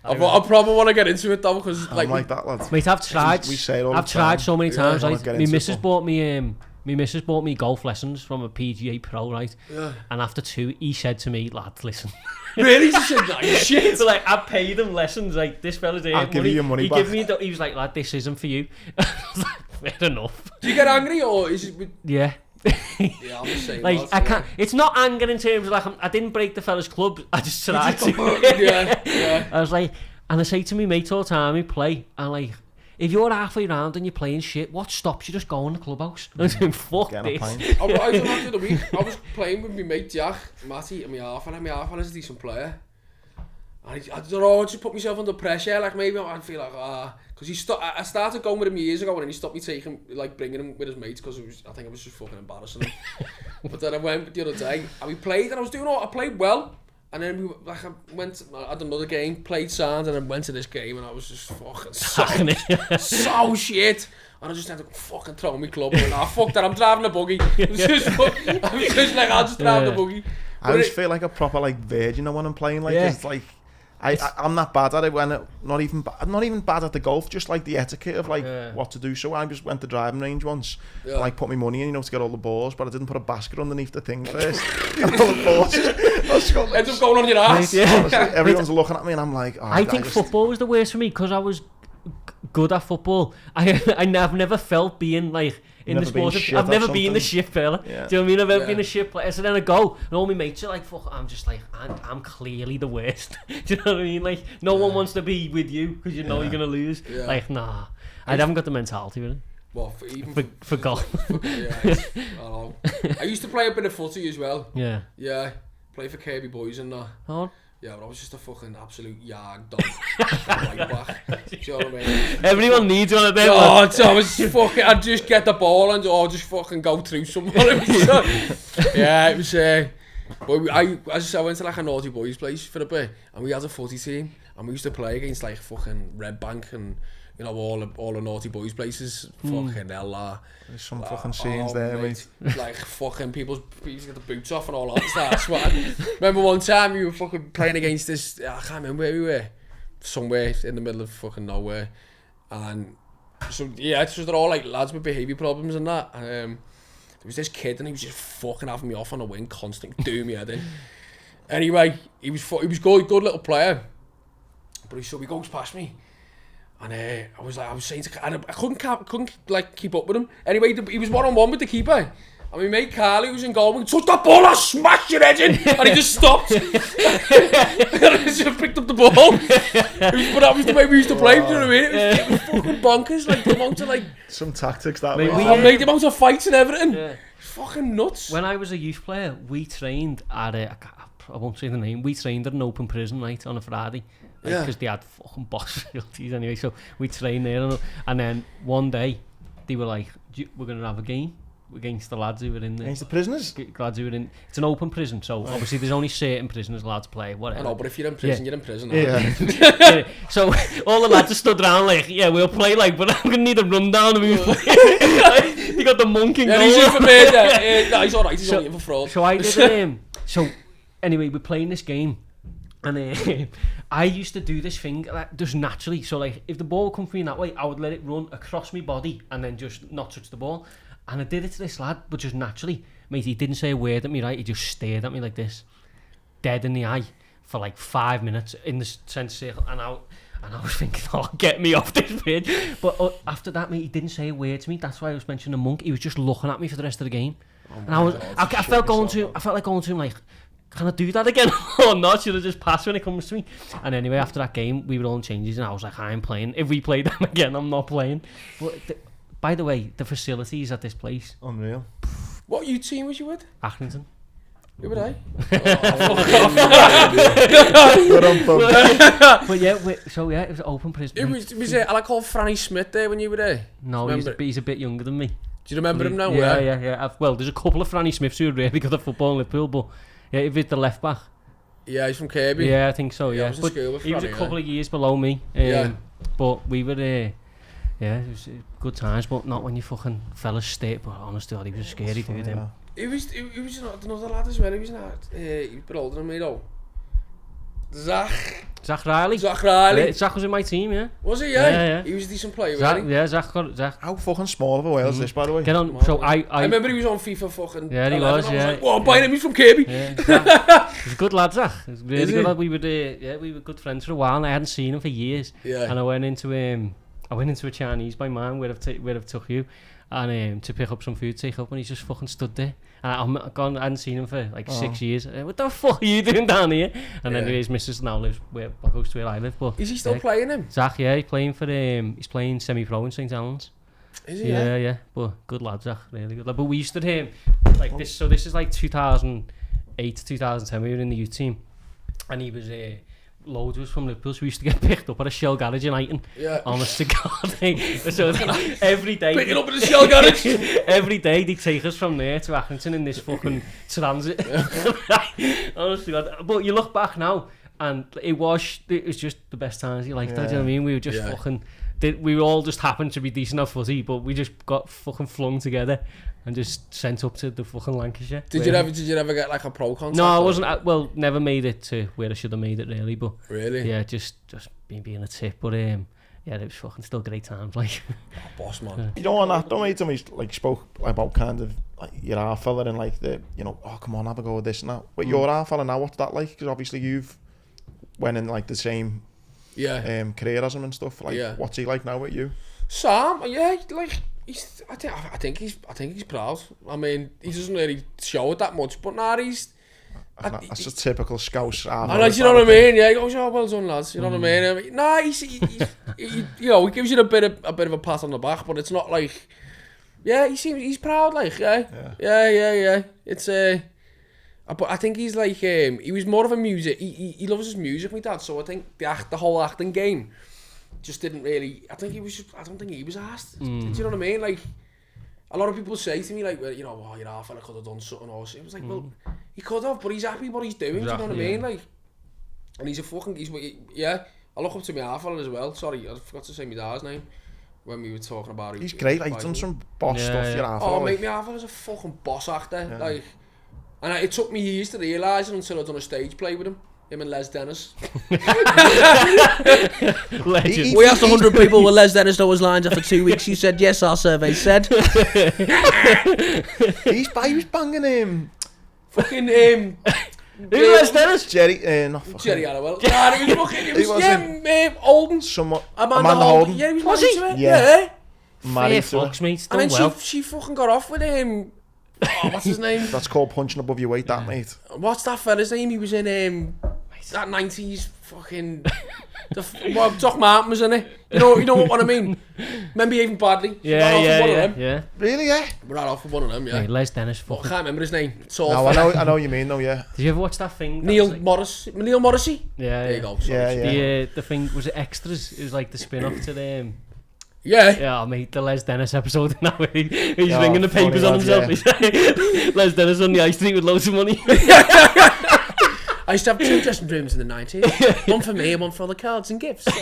I probably want to get into it though, because like that, lad. Mate, I've tried so many times. Like, my missus bought me golf lessons from a PGA pro, right? Yeah. And after 2, he said to me, lad, listen. Really? He said that shit? So like, I paid him lessons, like, this fella's here. I'll give you your money back. He was like, lad, this isn't for you. I was like, fair enough. Do you get angry, or is it... Yeah. Yeah, I'm the same. Like, I can't. It's not anger in terms of like I didn't break the fella's club. I just tried to. Yeah. I was like, and I say to me mates all the time, we play, and like, if you're halfway round and you're playing shit, what stops you just going to the clubhouse? I'm saying, fuck this. I done after the week. I was playing with my mate Jack, Matty, and my half, and my half is a decent player. I don't know, I just put myself under pressure, like maybe I'd feel like, because I started going with him years ago, and then he stopped me bringing him with his mates, because I think it was just fucking embarrassing him. But then I went the other day, and we played, and I played well, and then I had another game, played sound, and then went to this game, and I was just fucking so shit. And I just had to fucking throw my club, and fuck that, I'm driving a buggy. I was just like, I'll just drive the buggy. I always feel like a proper like virgin when I'm playing, like it's like I'm not bad at it when not even bad at the golf, just like the etiquette of like what to do. So I just went to driving range once, like put my money in, to get all the balls, but I didn't put a basket underneath the thing first. All the balls ends up going on your ass. Honestly, everyone's looking at me and I'm like, I think football was the worst for me because I was good at football. I've never felt being like in the sport. I've never been the shit fella. Yeah. Do you know what I mean? I've never been a shit player. So then I go, and all my mates are like, fuck, I'm just like, I'm clearly the worst. Do you know what I mean? Like, no one wants to be with you because you know you're going to lose. Yeah. Like, nah. I haven't got the mentality really. Well, for golf. I know. I used to play a bit of footy as well. Yeah. Yeah. Play for Kirby Boys and that. Oh. Yeah, but I was just a fucking absolute yard dog. Right back. Do you know what I mean? Everyone needs one of them. Oh, so I was fucking, I'd just get the ball and just fucking go through someone. Yeah, it was, but I went to like a naughty boys place for a bit, and we had a footy team, and we used to play against like fucking Red Bank and you know, all the naughty boys places. Fucking hell, There's some fucking scenes there, mate. Like fucking people get the boots off and all that stuff. Remember one time we were fucking playing against this, I can't remember where we were, somewhere in the middle of fucking nowhere, and so yeah, it's just they're all like lads with behaviour problems and that. And there was this kid and he was just fucking having me off on a wing, constant doing me head in. Anyway, he was good little player, but he goes past me. And I was saying to, and I couldn't like keep up with him. Anyway, he was 1-on-1 with the keeper. And my mate Carly was in goal, we touched that ball, I smashed your head in! And he just stopped. And I just picked up the ball. But that was the way we used to play, do you know what I mean? It was fucking bonkers, like the amount of like... Some tactics that Mate, way. Made the amount of fights and everything. Yeah. Fucking nuts. When I was a youth player, we trained at I won't say the name, we trained at an open prison night on a Friday. Because they had fucking boss facilities anyway, so we trained there. And then one day, they were like, we're going to have a game against the lads who were in there. Against the prisoners? Lads who were in... It's an open prison, so obviously there's only certain prisoners allowed to play, whatever. I know, but if you're in prison, you're in prison. Yeah. So all the lads are stood around like, yeah, we'll play like, but I'm going to need a rundown of me. He got the monk in goal. Yeah, he's in for murder. No, he's alright, he's only in for fraud. So I did... so anyway, we're playing this game. And I used to do this thing like, just naturally. So like, if the ball would come for me that way, I would let it run across my body and then just not touch the ball. And I did it to this lad, but just naturally. Mate, he didn't say a word at me, right? He just stared at me like this, dead in the eye, for like 5 minutes in the centre circle. And I was thinking, oh, get me off this pitch. But after that, mate, he didn't say a word to me. That's why I was mentioning the monk. He was just looking at me for the rest of the game. And I felt like going to him like, can I do that again or not? Should I just pass when it comes to me? And anyway, after that game, we were all in changes and I was like, I'm playing. If we play them again, I'm not playing. But by the way, the facilities at this place... Unreal. What youth team was you with? Accrington. Who were they? But yeah, it was open prison. Was it I called Franny Smith there when you were there? No, he's a bit younger than me. Do you remember him now? Yeah. Well, there's a couple of Franny Smiths who are really good at football in Liverpool, but yeah, if it's the left back. Yeah, he's from Kirby. Yeah, I think so, yeah. But he was a couple of years below me. But we were... it was good times, but not when you fucking fell asleep. But honestly, he was a scary dude. He was another lad as well. He was a bit older than me though. Zach Riley. Yeah, Zach was in my team, yeah. Was he? Yeah. He was a decent player, wasn't he? Yeah, Zach. How fucking small of a whale is this, by the way? Get on. So I remember he was on FIFA fucking... Yeah, he was, yeah. Like, I'm buying him, he's from Kirby. Yeah, he's a good lad, Zach. He's really good lad. We were good friends for a while and I hadn't seen him for years. Yeah. And I went into a Chinese by mine where I've took you and to pick up some food, take up, and he's just fucking stood there. And I hadn't seen him for like 6 years. What the fuck are you doing down here? And then his missus now lives close to where I live. But is he still playing him? Zach, yeah, he's playing semi-pro in St. Helens. Is he? Yeah. But good lad, Zach, really good lad. But we used to him like this. So this is like 2008 to 2010. We were in the youth team, and he was loads of us from Liverpool, so we used to get picked up at a Shell garage in Eighton. Yeah. Honest to God. So every day... Picking up at a Shell garage? Every day they take us from there to Accrington in this fucking transit. Honest to God. But you look back now, and it was just the best times. You like that, do you know what I mean? We were just fucking... We all just happened to be decent at footy, but we just got fucking flung together and just sent up to the fucking Lancashire. Did you ever get like a pro contract? No, I wasn't. Well, never made it to where I should have made it really, but really, yeah, just being a tip. But yeah, it was fucking still great times. Like, boss man. You know, on that, don't mate, somebody like spoke about kind of like your half fella and like the, you know, oh come on, have a go with this now. But your half fella now, what's that like? Because obviously you've went in like the same career as him and stuff. Like, what's he like now with you? Sam, yeah, like I think he's proud. I mean, he doesn't really show it that much, but now he's. That's a typical Scouse. You know what I mean? Yeah, he goes, oh, well done, lads. You know what I mean? Nah, he you know, he gives you a bit of a pat on the back, but it's not like. Yeah, he's proud, like yeah. It's but I think he's like he was more of a music. He loves his music, my dad. So I think the whole acting game just didn't really. I don't think he was asked. Do you know what I mean? Like a lot of people say to me, like, well, you know, oh, your half fella could have done something else. It was like, well, he could have, but he's happy what he's doing. Exactly, do you know what I mean? Like, and he's I look up to my half fella as well. Sorry, I forgot to say my dad's name when we were talking about it. He's great, like, he's done some boss stuff, your half fella. Oh, mate, my half fella's a fucking boss actor. Like, and it took me years to realise it until I'd done a stage play with him and Les Dennis. Legend. We asked 100 people, will Les Dennis know his lines after 2 weeks? He said, yes, our survey said. He was banging him. Fucking, Who Les Dennis? Jerry, not fucking... Jerry Halliwell. Nah, he was fucking, it was Holden. Somewhat... Amanda Holden. Yeah, he was married to her. Yeah. Yeah. Fair fucks, mate. And then Done well. she fucking got off with him. Oh, what's his name? That's called punching above your weight, that, mate. What's that fella's name? He was in that 90s fucking... Doc Martin was in it. You know what I mean? Remember Even Bradley? Yeah. Really, yeah? We're not off for one of them, yeah. Hey, Les Dennis, I fucking... can't remember his name. No, I know what you mean, though, yeah. Did you ever watch that thing? That Neil was like... Morrissey? Yeah, There you go. Sorry. Yeah. The thing, was it Extras? It was like the spin-off to the... Yeah. Yeah, mate, the Les Dennis episode now. He's ringing the funny papers on lad, himself. Les Dennis on the high street with loads of money. I used to have 2 dressing rooms in the 90s. One for me and one for all the cards and gifts. I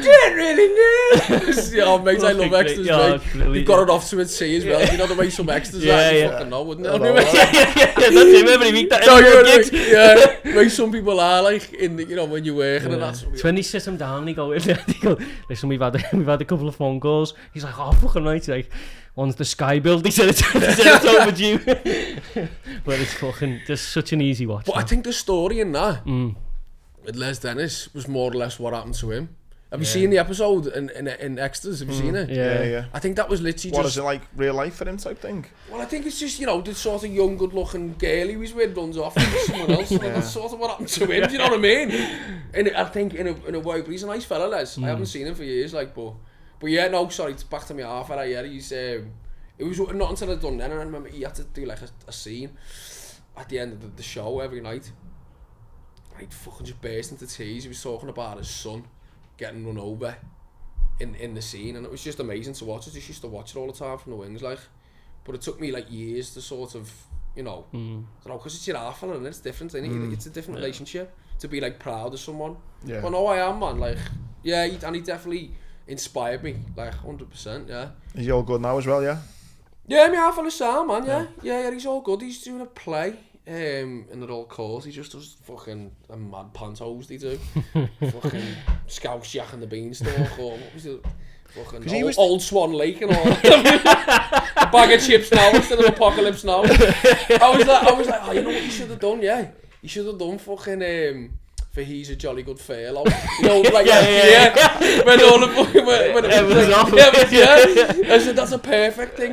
didn't really know. Oh, mate, I love extras, mate. You've got it off to a T as well. You know the way some extras are? You fucking know, wouldn't it? That's him every week. Yeah, mate, some people are like, in the, you know, when you're working and that's... It's when they sit him down and they go, listen, we've had a couple of phone calls. He's like, oh, fucking right. He's like, one's the Sky build. He said it's overdue. But it's fucking just such an easy watch. But I think the story in that with Les Dennis was more or less what happened to him. Have you seen the episode in Extras? Have you seen it? Yeah. I think that was literally What just... is it, like, real life for him type thing? Well, I think it's just, you know, the sort of young, good-looking girl he was with runs off with someone else. And that's sort of what happened to him, do you know what I mean? And I think in a way, but he's a nice fella, Les. I haven't seen him for years, like, but yeah, no, sorry, back to me half fella, yeah, he's... It was not until I'd done then, and I remember he had to do like a scene at the end of the show every night. And he'd fucking just burst into tears. He was talking about his son getting run over in the scene, and it was just amazing to watch. I just used to watch it all the time from the wings, like. But it took me like years to sort of, you know, I don't know, because it's your half fella and it's different, isn't it? It's a different relationship to be like proud of someone. Yeah. Well, no, I am, man. Like, yeah, and he definitely inspired me, like 100%. Yeah. Is he all good now as well? Yeah. Yeah, my half fella's sound, man, yeah, he's all good. He's doing a play in the Royal Court. He just does fucking a mad pantos, they do. Fucking Scouse Jack and the Beanstalk, or what was it? Fucking Old Swan Lake and all that. A bag of chips now instead of Apocalypse Now. I was like, oh, you know what you should have done, yeah? You should have done fucking... for He's a Jolly Good Fellow. You know, like, when all the fucking... When it was off. I said, that's a perfect thing.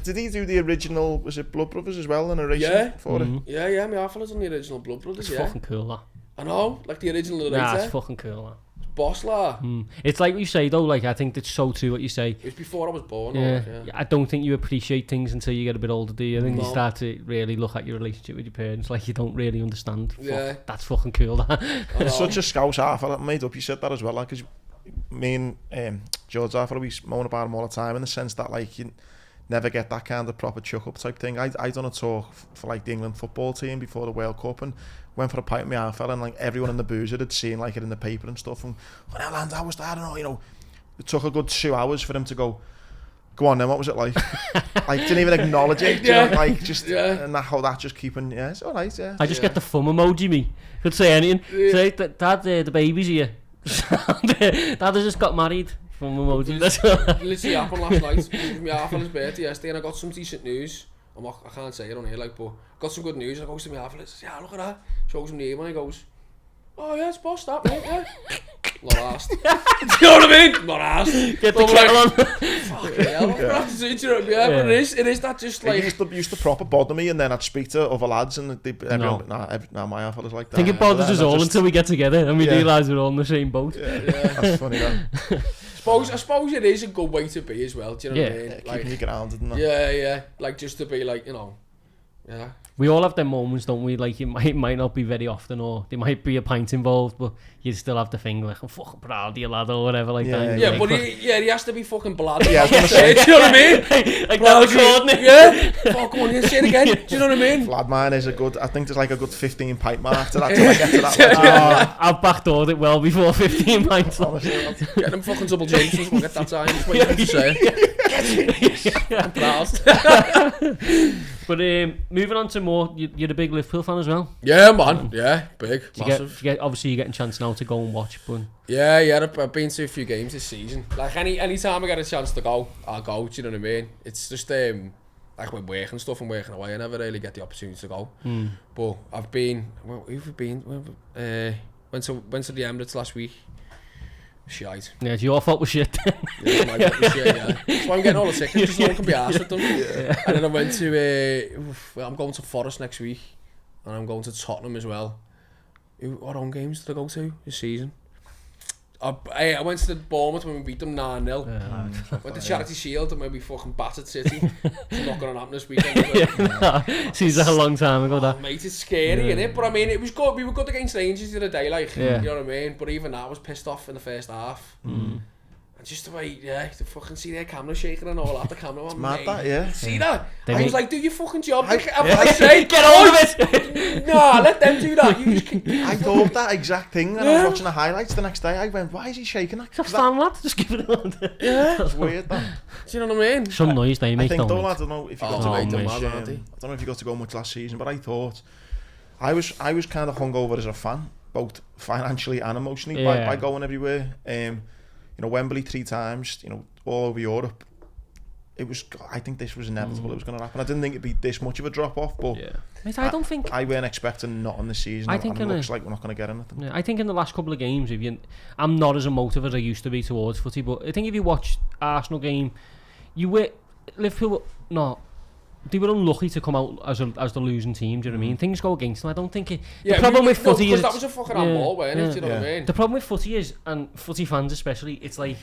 Did he do the original, was it Blood Brothers as well, the narration for it? Yeah, my half fella's on the original Blood Brothers, It's fucking cool, that. I know, like the original narrator. Nah, it's fucking cool, that. Boss, lah. It's like what you say, though, like, I think it's so true what you say. It was before I was born. Yeah. I don't think you appreciate things until you get a bit older, do you? I think you start to really look at your relationship with your parents like you don't really understand. Yeah. That's fucking cool, that. It's such a Scouse half fella, made up, you said that as well, like, because me and George half fella, we moan about him all the time in the sense that, like, you never get that kind of proper chuck-up type thing. I done a talk for, like, the England football team before the World Cup, and went for a pint with my half fella, and like everyone in the boozer had seen like it in the paper and stuff, and what hell, how was that? I don't know, you know. It took a good 2 hours for him to go on then, what was it like? Like, didn't even acknowledge it, you know, like, just, and that just keeping, it's alright, I just get the thumb emoji, me. Could say anything. Say, Dad, the baby's here. Dad has just got married. Thumb emoji, that's all. Literally happened last night. It was my half fella's birthday yesterday, and I got some decent news. I can't say it on here, like, but got some good news. I goes to my half fella, says, yeah, look at that. Shows him the email, and he goes, oh yeah, it's boss that, mate, yeah. Not asked. Do you know what I mean? Not asked. Get the kettle on. Fucking hell, but it is that just like... It used to proper bother me, and then I'd speak to other lads, and everyone, my half fella's like that. I think it bothers us all until we get together, and we realise we're all in the same boat. Yeah. That's funny, that. I suppose it is a good way to be as well, do you know what I mean? Keeping you grounded and that. Yeah, like just to be like, you know, Yeah. We all have them moments, don't we? Like, it might not be very often, or there might be a pint involved, but you still have the thing like, I'm fucking proud of you, lad, or whatever, like that. Yeah, like, but he has to be fucking bloody. Yeah, I was going to say. Do you know what I mean? like that recording it. Yeah. Fuck, go on, you say it again. Do you know what I mean? Lad, mine is a good, I think there's like a good 15 pint mark to that till I get to that. I've backdoored it well before 15 pints. Get them fucking double Jamesons, we'll get that time. That's what you have to say. I'm proud. But moving on to more, you're a big Liverpool fan as well. Yeah, man. Yeah, big, massive. Obviously, you're getting a chance now to go and watch, but Yeah, I've been to a few games this season. Like any time I get a chance to go, I'll go. Do you know what I mean? It's just like with work and stuff and working away, I never really get the opportunity to go. But I've been. Well, who've we been? Went to the Emirates last week. Shite. yeah, it's your fault with shit. Yeah, my fault with shit, yeah. That's why I'm getting all the tickets, because no one can be arsed with them. Yeah. And then I went to, I'm going to Forest next week, and I'm going to Tottenham as well. What home games did I go to this season? I went to the Bournemouth when we beat them 9-0. Went to Charity Shield and maybe fucking battered City. It's not going to happen this weekend. Seems like a long time ago, that. Mate, it's scary, innit? But I mean, it was good. We were good against Rangers the other day, like, you know what I mean? But even that was pissed off in the first half. And just the way, to fucking see their camera shaking and all that, the cameraman, Mad that, yeah. See that? I was like, do your fucking job. I say, get on with it! Nah, let them do that. You just I thought that exact thing, and I was watching the highlights the next day. I went, why is he shaking that? Just stand, lad. Just give it on. Yeah. It's weird, that. Do you know what I mean? Some noise they make, I think, don't though, it? I don't know if you got to go much. I don't know if you got to go much last season, but I thought I was kind of hungover as a fan, both financially and emotionally, by going everywhere. You know, Wembley 3 times, you know, all over Europe. I think this was inevitable. It was going to happen. I didn't think it'd be this much of a drop off, but Mate, I don't think I weren't expecting nothing this season. I think it looks like we're not going to get anything. Yeah, I think in the last couple of games, I'm not as emotive as I used to be towards footy, but I think if you watch Arsenal game, Liverpool they were unlucky to come out as the losing team. Do you know what I mean? Things go against them. I don't think the problem with footy is that was a fucking handball, wasn't it? Do you know what I mean? The problem with footy is, and footy fans especially, it's like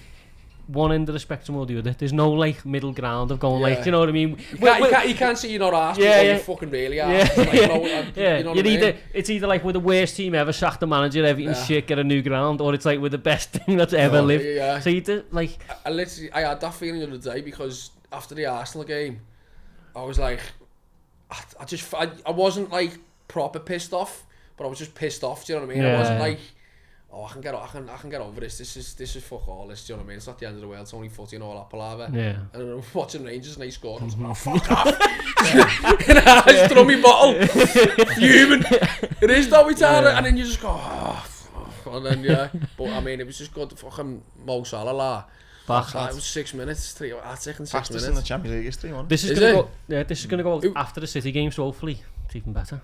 one end of the spectrum or the other. There's no like middle ground of going like, do you know what I mean? You can't say you're not arsed, you fucking really are. You know what I mean? It's either like we're the worst team ever, sack the manager, everything's shit, get a new ground, or it's like we're the best thing that's ever lived. Yeah. So you do like. I had that feeling the other day because after the Arsenal game, I was like, I wasn't like proper pissed off, but I was just pissed off. Do you know what I mean? I wasn't like, I can get over this. This is fuck all this. Do you know what I mean? It's not the end of the world. It's only footy and all that palaver. Yeah. And I'm watching Rangers and they scored. I was like, fuck off! And I just throw me bottle, fuming. It is though, we tired, and then you just go, and then But I mean, it was just good. Fucking Mo Salah. It was 6 minutes. I'd say in 6 minutes. Fastest in the Champions League history, one. This is going to go out after the City game, so hopefully it's even better.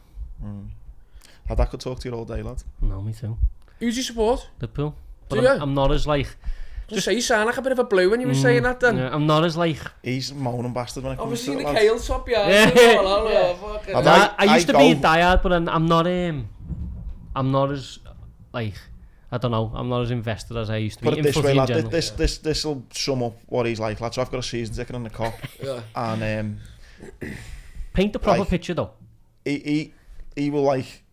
I could talk to you all day, lad. No, me too. Who do you support? Liverpool. But I'm not as like. Just say you sound like a bit of a blue when you were saying that then. Yeah, I'm not as like. He's moaning bastard when it comes to it. Obviously the kale top, I used to be a diehard, but I'm not. I'm not as like. I don't know. I'm not as invested as I used to be. Put it this way, lad. General. This will sum up what he's like, lad. So I've got a season ticket in the Kop, and paint the proper picture though. He will like.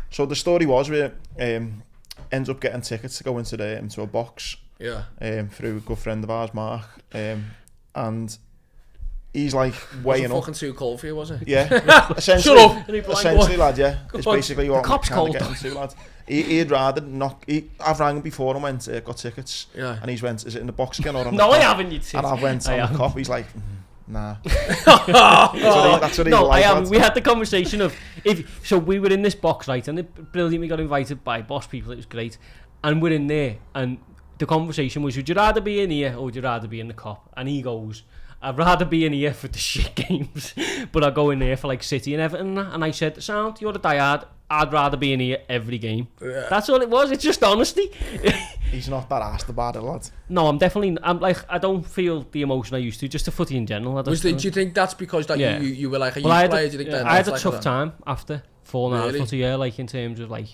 So the story was we ends up getting tickets to go into a box. Yeah. Through a good friend of ours, Mark. And he's like weighing up. Fucking too cold for you, was it? Yeah. Essentially, Shut up. Essentially, lad. Yeah. It's basically what Cop's cold. Getting to, lad. He'd rather not. I've rang him before and went, got tickets. Yeah. And he's went, is it in the box again or on No, the I haven't. You And I went on the Kop. He's like, nah. That's what he's no, like, I am. lad. We had the conversation of so we were in this box, right, and it brilliantly got invited by boss people. It was great, and we're in there, and the conversation was, would you rather be in here or would you rather be in the Kop? And he goes, I'd rather be in here for the shit games, but I go in there for like City and Everton. And I said, sound, you're a diehard. I'd rather be in here every game. Yeah. That's all it was. It's just honesty. He's not that asked about it, lad. No, I'm like, I don't feel the emotion I used to, just the footy in general. Do you think that's because that you were like a youth player? Do you think I had a tough time after falling out of footy, like in terms of like,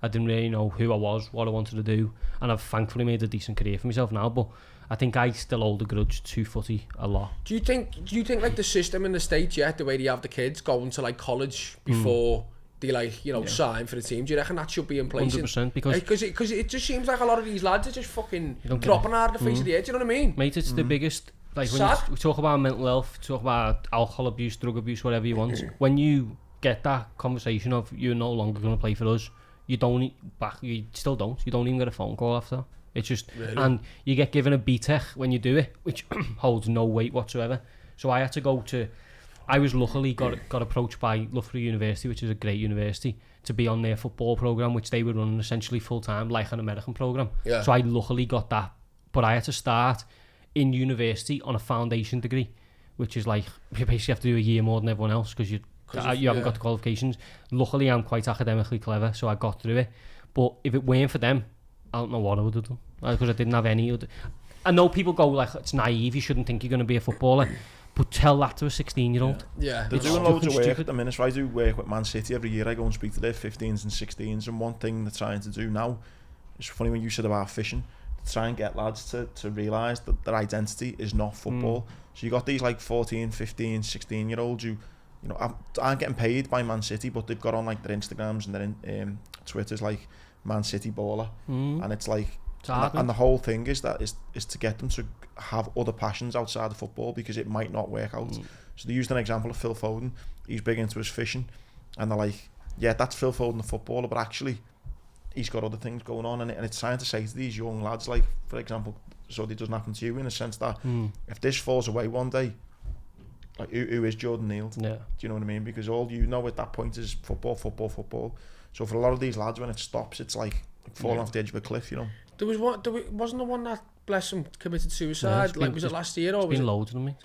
I didn't really know who I was, what I wanted to do, and I've thankfully made a decent career for myself now. But I think I still hold a grudge to footy a lot. Do you think like the system in the States, the way they have the kids going to like college before they like, you know, sign for the team, do you reckon that should be in place? 100%, because it just seems like a lot of these lads are just fucking dropping out of the face of the edge, you know what I mean? Mate, it's the biggest, like when we talk about mental health, talk about alcohol abuse, drug abuse, whatever you want, when you get that conversation of you're no longer going to play for us, you still don't even get a phone call after. It's just, and you get given a BTEC when you do it, which holds no weight whatsoever. So I had to I was luckily got approached by Loughborough University, which is a great university, to be on their football programme, which they were running essentially full time, like an American programme. Yeah. So I luckily got that, but I had to start in university on a foundation degree, which is like, you basically have to do a year more than everyone else because you haven't got the qualifications. Luckily, I'm quite academically clever, so I got through it. But if it weren't for them, I don't know what I would have done, because I didn't have any other. I know people go like, it's naive, you shouldn't think you're going to be a footballer, but tell that to a 16-year-old. Yeah. They're doing loads of work at the minute. So I do work with Man City every year. I go and speak to their 15s and 16s, and one thing they're trying to do now, it's funny when you said about fishing, to try and get lads to realise that their identity is not football. So you got these like 14, 15, 16-year-olds who, you know, aren't getting paid by Man City, but they've got on like their Instagrams and their Twitters like Man City baller, and it's like, and the whole thing is to get them to have other passions outside of football, because it might not work out. So they used an example of Phil Foden. He's big into his fishing, and they're like, yeah, that's Phil Foden, the footballer, but actually he's got other things going on, and it's trying to say to these young lads, like, for example, so it doesn't happen to you, in a sense that if this falls away one day, like, who is Jordan Neal? Yeah. Do you know what I mean? Because all you know at that point is football. So for a lot of these lads, when it stops, it's like falling off the edge of a cliff, you know. Wasn't the one that, bless him, committed suicide? Yeah, was it last year or was it? Been loads of them, mate.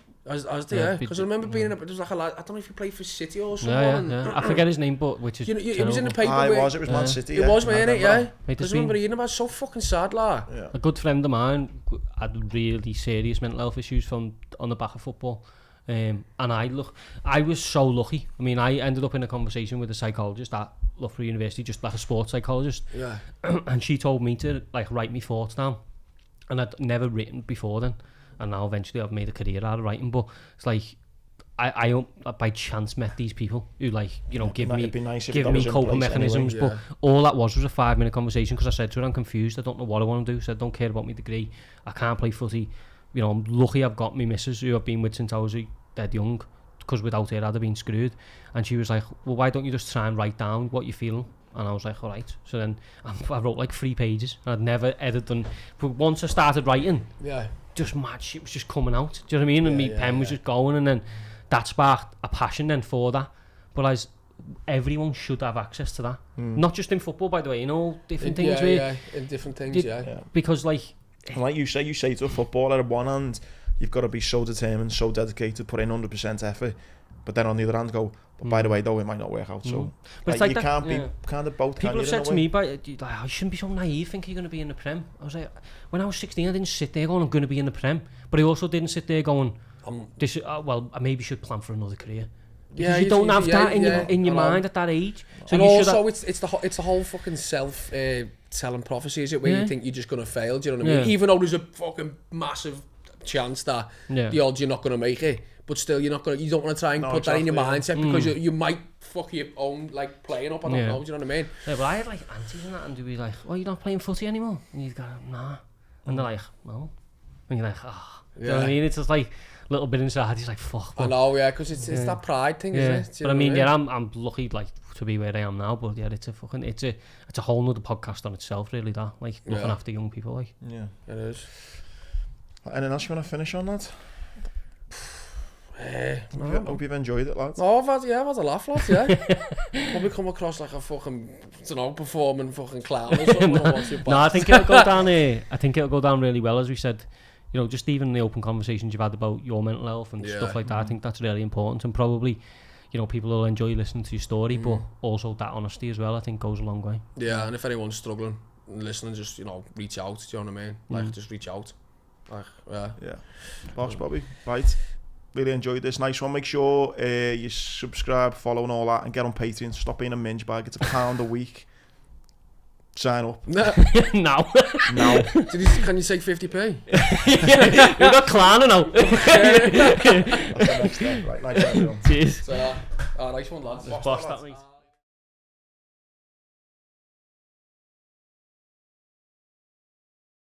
Because I remember being in a, there was like a lad, I don't know if he played for City or someone. Yeah. I forget his name, but which is it was in the paper. It was Man City. It was, man, yeah. I Mate, remember reading about it. So fucking sad, like. Yeah. A good friend of mine had really serious mental health issues on the back of football. And I was so lucky. I mean, I ended up in a conversation with a psychologist at Loughborough University, just like a sports psychologist. Yeah. And she told me to like write my thoughts down, and I'd never written before then. And now eventually I've made a career out of writing. But it's like I by chance met these people who, like, you know, give me coping mechanisms. Anyway, but all that was a 5-minute conversation, because I said to her, I'm confused, I don't know what I want to do. So I don't care about my degree, I can't play footy. You know, I'm lucky I've got my missus, who I've been with since I was dead young, because without her I'd have been screwed. And she was like, well, why don't you just try and write down what you're feeling? And I was like, all right. So then I wrote like 3 pages. I'd never edited, but once I started writing, just mad shit was just coming out. Do you know what I mean? And my pen was just going, and then that sparked a passion then for that. But as everyone should have access to that, not just in football, by the way, in all different things. In different things, because like you say to a footballer, at one hand you've got to be so determined, so dedicated, put in 100% effort, but then on the other hand go, but by the way though, it might not work out. So but like you can't be kind of both. People have said to me, I shouldn't be so naive thinking you're going to be in the Prem. I was like, when I was 16, I didn't sit there going, I'm going to be in the Prem, but I also didn't sit there going, well, I maybe should plan for another career. Because you don't have that in your mind at that age. So and also it's the whole fucking selling prophecy, is it, where you think you're just going to fail, do you know what I mean? Even though there's a fucking massive chance that the odds you're not going to make it, but still you don't want to try and put that in your mindset, because you might fuck your own like playing up, I don't know, do you know what I mean? Yeah, but I had like aunties and that, and they'd be like, well, you're not playing footy anymore? And you'd go, nah. And they're like, no. And you're like, oh. You know what I mean? It's just like a little bit inside, he's like, fuck. I know, because it's that pride thing, isn't it? But I mean, I'm lucky, like, to be where I am now, but it's a whole nother podcast on itself, really, that, like, looking after young people, like. Yeah, it is. Anything else you want to finish on that? Hope you've enjoyed it, lads. Oh, I've had a laugh, lads, Probably come across like a fucking, performing fucking clown or something. No, I think it'll go down I think it'll go down really well, as we said. You know, just even the open conversations you've had about your mental health and stuff like that, I think that's really important, and probably, you know, people will enjoy listening to your story, but also that honesty as well, I think, goes a long way. Yeah, and if anyone's struggling and listening, just, you know, reach out, do you know what I mean? Like, just reach out. Like, yeah. Boss Bobby, right. Really enjoyed this. Nice one. Make sure you subscribe, follow and all that, and get on Patreon. Stop being a minge bag. It's £1 a week. sign up. No. Now. Now. Can you take 50p? You've got Klarna now. That's the next step. Right, nice everyone. Cheers. So, nice one, lads. Boss that, mate.